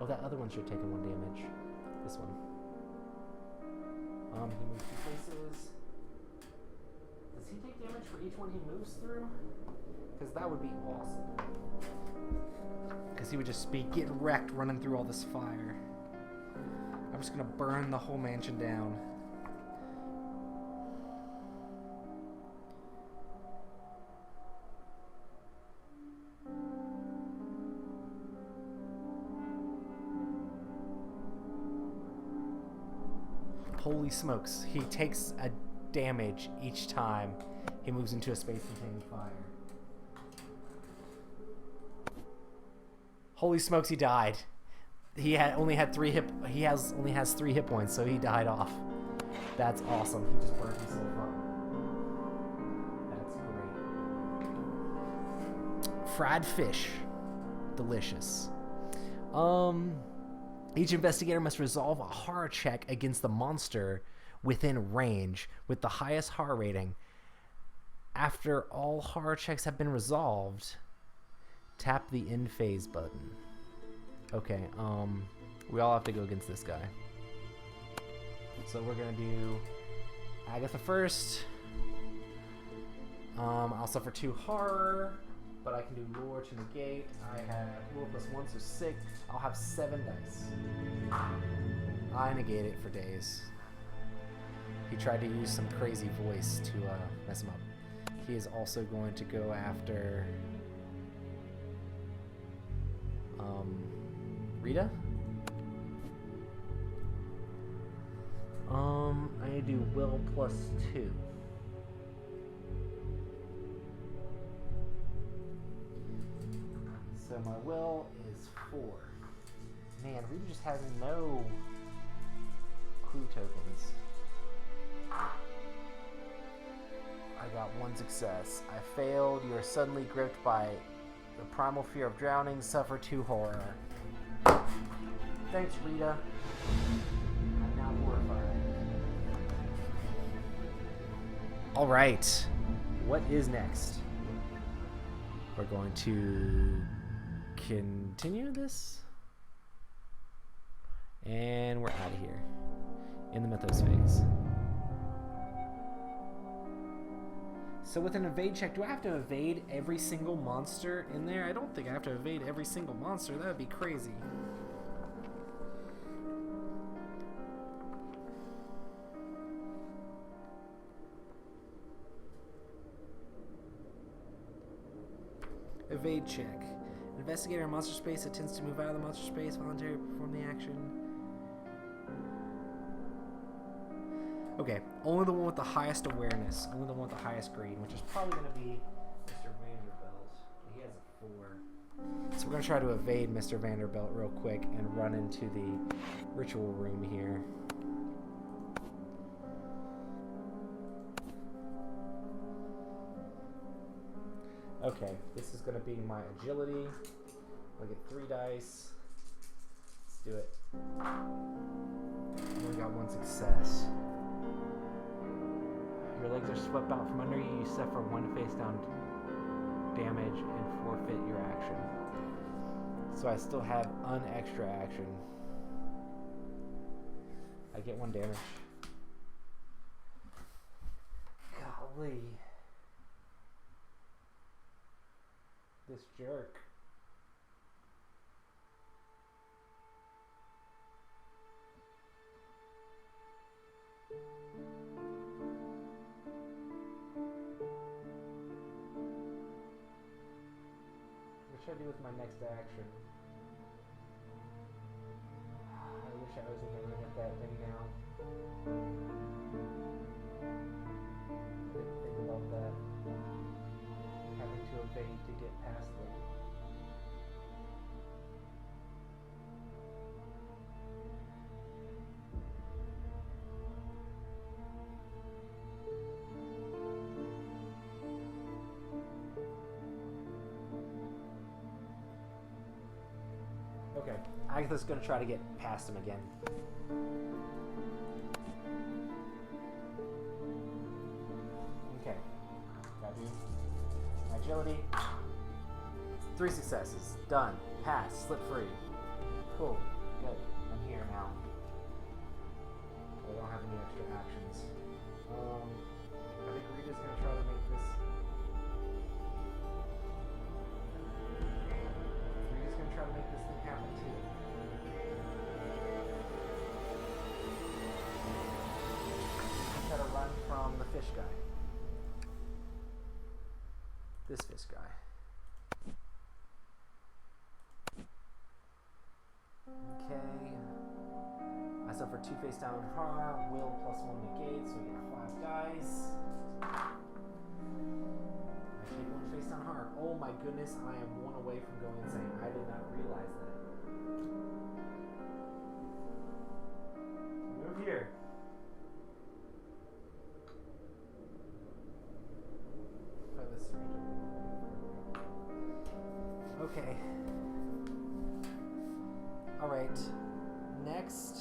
A: Oh, that other one should have taken 1 damage. This one. He moves 2 places. Does he take damage for each one he moves through? Because that would be awesome. Because he would just be getting wrecked running through all this fire. I'm just going to burn the whole mansion down. Holy smokes, he takes a damage each time he moves into a space containing fire. Holy smokes, he died. He only has 3 hit points, so he died off. That's awesome. He just burned himself up. That's great. Fried fish. Delicious. Each investigator must resolve a horror check against the monster within range with the highest horror rating. After all horror checks have been resolved, tap the end phase button. Okay, we all have to go against this guy. So we're gonna do Agatha first. I'll suffer 2 horror, but I can do lore to negate. I have lore +1, so 6. I'll have 7 dice. I negate it for days. He tried to use some crazy voice to mess him up. He is also going to go after Rita. I need to do will +2. So my will is 4. Man, Rita just has no clue tokens. I got 1 success. I failed. You are suddenly gripped by the primal fear of drowning. Suffer 2 horror. Thanks, Rita. I'm now horrified. All right. What is next? We're going to continue this. And we're out of here. In the Mythos phase. So with an evade check, do I have to evade every single monster in there? I don't think I have to evade every single monster. That would be crazy. Evade check. Investigator in monster space attempts to move out of the monster space, voluntarily perform the action. Okay, only the one with the highest awareness, only the one with the highest grade, which is probably going to be Mr. Vanderbilt. He has a 4. So we're going to try to evade Mr. Vanderbilt real quick and run into the ritual room here. Okay, this is going to be my agility. I'll get 3 dice. Let's do it. Only got 1 success. Your legs are swept out from under you. You suffer 1 face down damage and forfeit your action. So I still have an extra action. I get 1 damage. Golly. This jerk. What should I do with my next action? I wish I was able to look at that thing now. I didn't think about that. Having to evade to get past them. Okay. Agatha's gonna try to get past him again. Okay. Gotta do agility. 3 successes. Done. Pass. Slip free. Cool. Good. I'm here now. I don't have any extra actions. I think Rita's gonna try to make this. Rita's gonna try to make this thing happen too. Try to run from the fish guy. This fish guy. Okay. I suffer 2 face down harm. Will plus 1 negate, so we get 5 dice. I take 1 face down harm. Oh my goodness, I am 1 away from going insane. I did not realize that. Move here. Try this syringe. Okay. Alright. Next.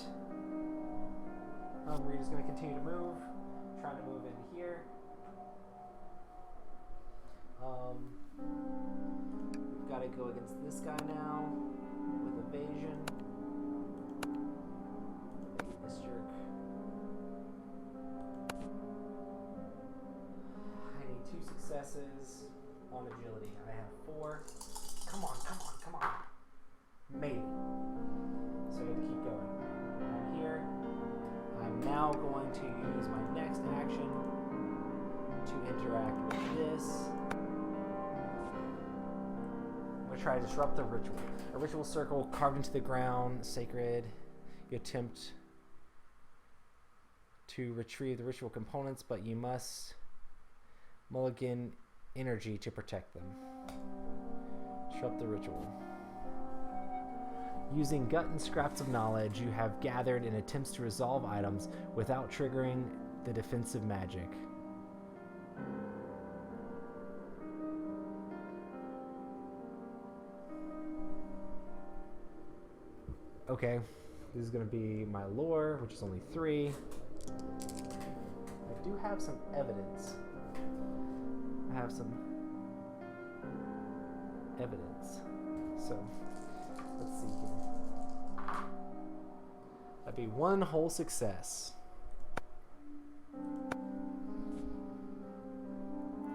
A: Rita's going to continue to move. Trying to move in here. We've got to go against this guy now with evasion. Evade this jerk. I need 2 successes on agility. I have 4. Come on, come on, come on. Maybe. So I have to keep going. I'm here. I'm now going to use my next action to interact with this. I'm going to try to disrupt the ritual. A ritual circle carved into the ground, sacred. You attempt to retrieve the ritual components, but you must mulligan energy to protect them. Disrupt the ritual. Using gut and scraps of knowledge you have gathered in attempts to resolve items without triggering the defensive magic. Okay, this is going to be my lore, which is only 3. I do have some evidence. I have some evidence. So, let's see here. That'd be 1 whole success.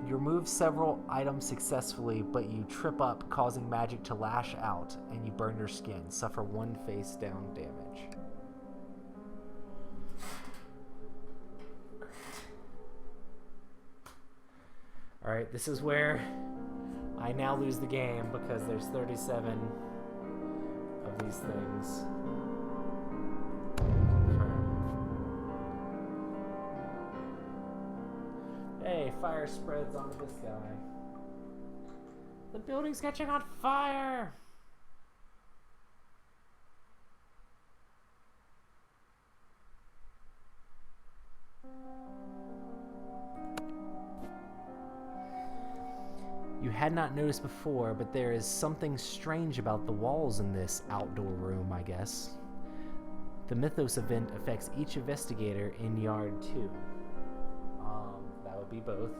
A: You remove several items successfully, but you trip up, causing magic to lash out, and you burn your skin. Suffer 1 face down damage. Alright, this is where I now lose the game because there's 37 of these things. Hey, fire spreads onto this guy. The building's catching on fire! You had not noticed before, but there is something strange about the walls in this outdoor room, I guess. The Mythos event affects each investigator in Yard 2. That would be both.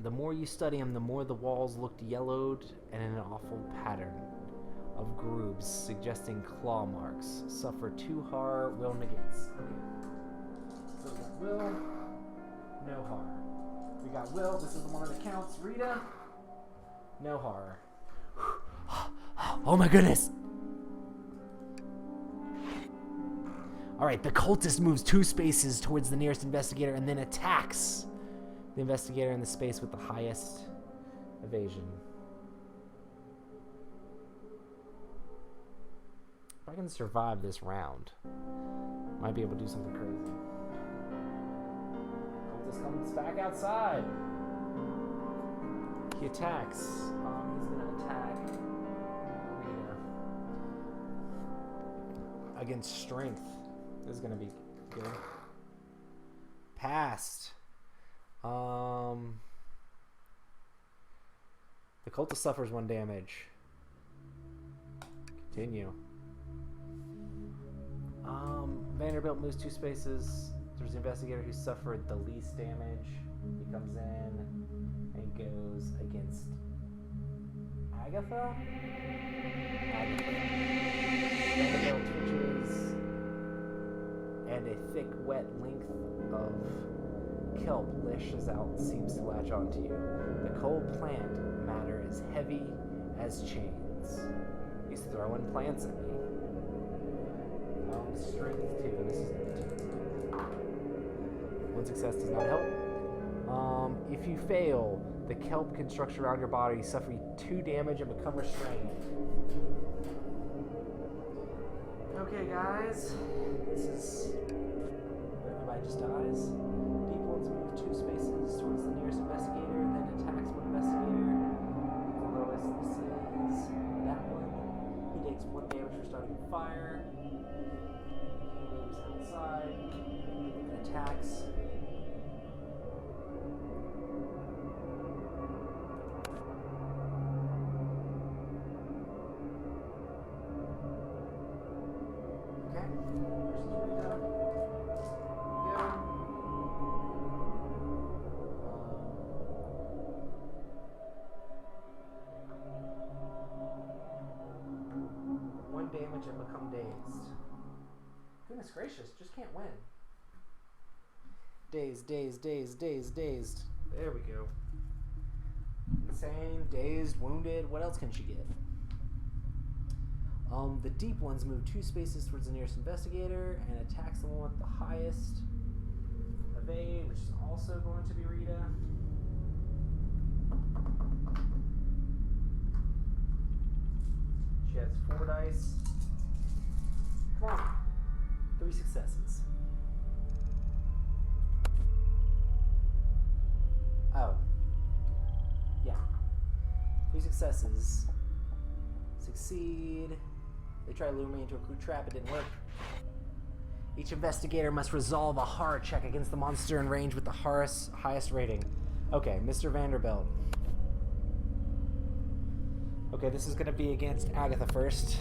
A: The more you study them, the more the walls looked yellowed and in an awful pattern of grooves, suggesting claw marks. Suffer 2 horror, will negates. Okay. So we got will, no horror. We got will, this is the one that counts. Rita, no horror. Oh my goodness! Alright, the cultist moves 2 spaces towards the nearest investigator and then attacks the investigator in the space with the highest evasion. If I can survive this round, might be able to do something crazy. Cultist comes back outside. He attacks. He's gonna attack Rita. Against strength. This is gonna be good. Passed. The cultist suffers 1 damage. Continue. Vanderbilt moves 2 spaces. There's the investigator who suffered the least damage. He comes in and goes against Agatha. Vanderbilt twitches, and a thick, wet length of kelp lashes out and seems to latch onto you. The cold plant matter is heavy as chains. He's throwing plants at me. Strength 2. This is 2. 1 success does not help. If you fail, the kelp can structure around your body, suffer 2 damage, and become restrained. Okay, guys. This is where everybody just dies. Deep ones move 2 spaces towards the nearest investigator, then attacks one investigator. The lowest, this is that one. He takes 1 damage for starting a fire. He moves outside and attacks. Damage and become dazed. Goodness gracious, just can't win. Dazed, dazed, dazed, dazed, dazed. There we go. Insane, dazed, wounded. What else can she get? The deep ones move 2 spaces towards the nearest investigator and attacks the one with the highest evade, which is also going to be Rita. She has 4 dice. Come on. 3 successes. Oh. Yeah. 3 successes. Succeed. They try to lure me into a crude trap. It didn't work. Each investigator must resolve a horror check against the monster in range with the highest rating. Okay, Mr. Vanderbilt. Okay, this is going to be against Agatha first.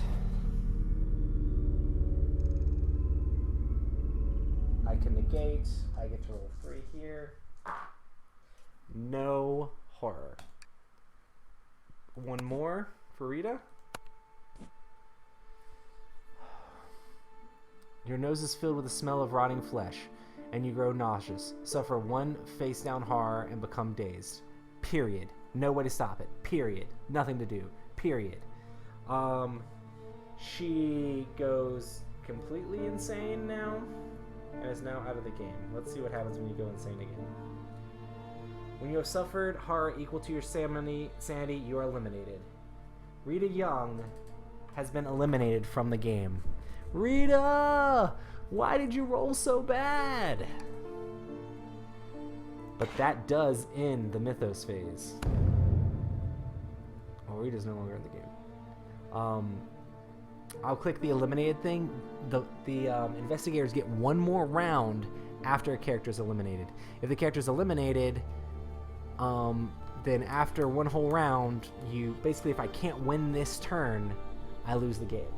A: I can negate. I get to roll 3 here. No horror. 1 more for Rita. Your nose is filled with the smell of rotting flesh, and you grow nauseous. Suffer 1 face-down horror and become dazed. Period. No way to stop it. Period. Nothing to do. Period. She goes completely insane now, and is now out of the game. Let's see what happens when you go insane again. When you have suffered horror equal to your sanity, you are eliminated. Rita Young has been eliminated from the game. Rita! Why did you roll so bad? But that does end the Mythos phase. Oh, Rita's no longer in the game. I'll click the eliminated thing. The investigators get 1 more round after a character is eliminated. If the character is eliminated, then after 1 whole round, you basically, if I can't win this turn, I lose the game.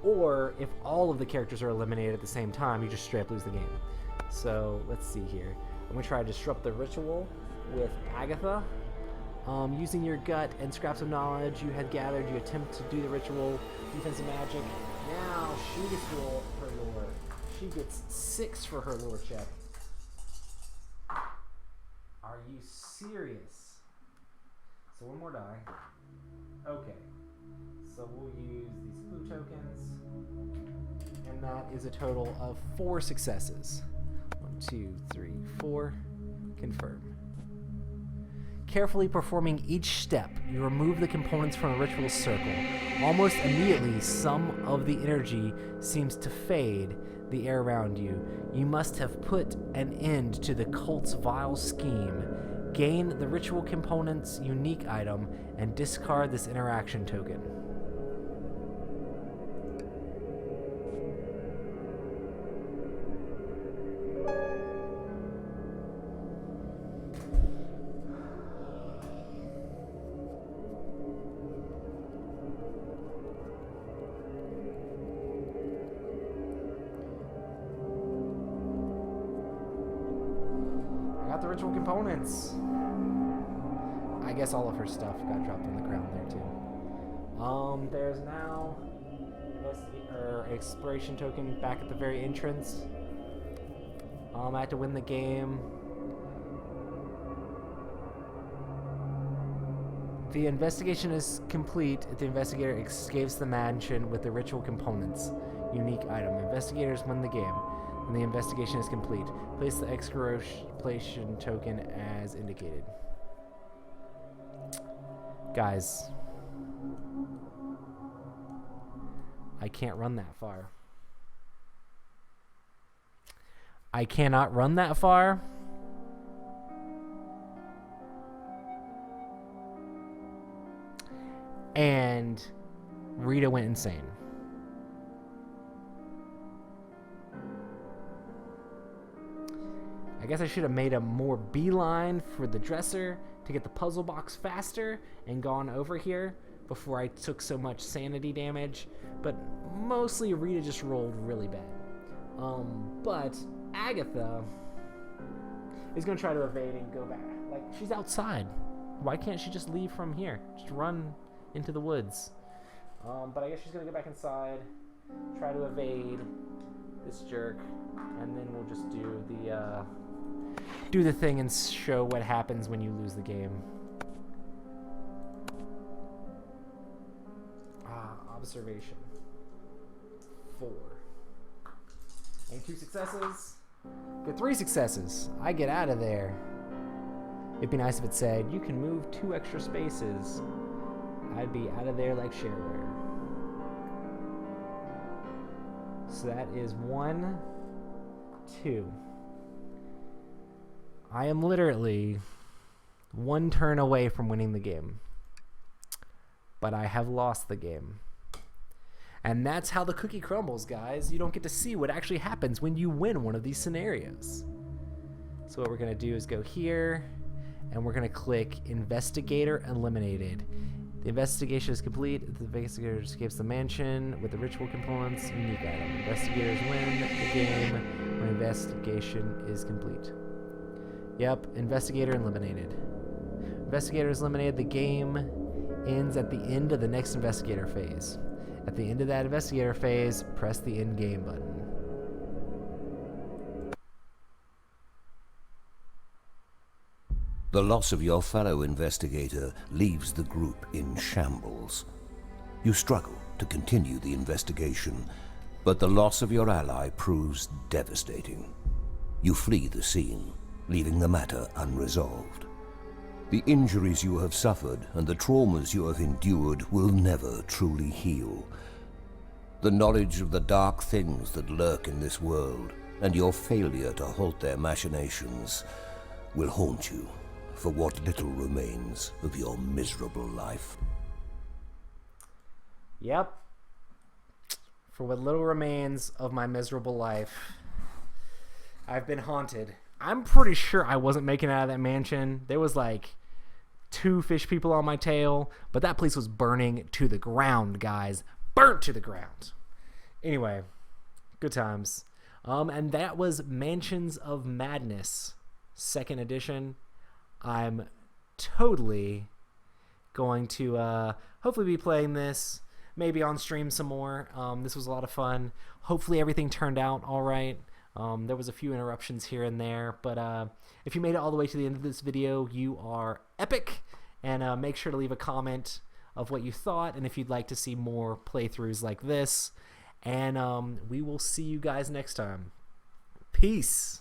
A: Or if all of the characters are eliminated at the same time, you just straight up lose the game. So let's see here. I'm going to try to disrupt the ritual with Agatha. Using your gut and scraps of knowledge you had gathered, you attempt to do the ritual. Defensive magic. Now she gets to roll her lore. She gets 6 for her lore check. Are you serious? So 1 more die. Okay. So we'll use these clue tokens. And that is a total of 4 successes. 1, 2, 3, 4. Confirm. Carefully performing each step, you remove the components from the ritual circle. Almost immediately, some of the energy seems to fade the air around you. You must have put an end to the cult's vile scheme. Gain the ritual component's unique item and discard this interaction token. components. I guess all of her stuff got dropped on the ground there too. There's now exploration token back at the very entrance. I had to win the game. The investigation is complete if the investigator escapes the mansion with the ritual components. Unique item. Investigators win the game, and the investigation is complete. Place the exploration token as indicated. Guys, I can't run that far. I cannot run that far. And Rita went insane. I guess I should have made a more beeline for the dresser to get the puzzle box faster and gone over here before I took so much sanity damage. But mostly Rita just rolled really bad. But Agatha is going to try to evade and go back. Like, she's outside. Why can't she just leave from here? Just run into the woods. But I guess she's going to go back inside, try to evade this jerk, and then we'll just do the thing and show what happens when you lose the game. Observation. 4. And 2 successes. Get 3 successes. I get out of there. It'd be nice if it said, you can move 2 extra spaces. I'd be out of there like shareware. So that is 1, 2. I am literally 1 turn away from winning the game. But I have lost the game. And that's how the cookie crumbles, guys. You don't get to see what actually happens when you win one of these scenarios. So what we're going to do is go here, and we're going to click Investigator Eliminated. The investigation is complete. The investigator escapes the mansion with the ritual components. Unique item. Investigators win the game when investigation is complete. Yep, investigator eliminated. Investigator is eliminated. The game ends at the end of the next investigator phase. At the end of that investigator phase, press the end game button.
C: The loss of your fellow investigator leaves the group in shambles. You struggle to continue the investigation, but the loss of your ally proves devastating. You flee the scene, leaving the matter unresolved. The injuries you have suffered and the traumas you have endured will never truly heal. The knowledge of the dark things that lurk in this world and your failure to halt their machinations will haunt you for what little remains of your miserable life.
A: Yep. For what little remains of my miserable life, I've been haunted. I'm pretty sure I wasn't making it out of that mansion. There was like 2 fish people on my tail, but that place was burning to the ground, guys. Burnt to the ground. Anyway, good times. And that was Mansions of Madness, 2nd edition. I'm totally going to hopefully be playing this, maybe on stream some more. This was a lot of fun. Hopefully everything turned out all right. There was a few interruptions here and there, but if you made it all the way to the end of this video, you are epic. And make sure to leave a comment of what you thought and if you'd like to see more playthroughs like this. And we will see you guys next time. Peace.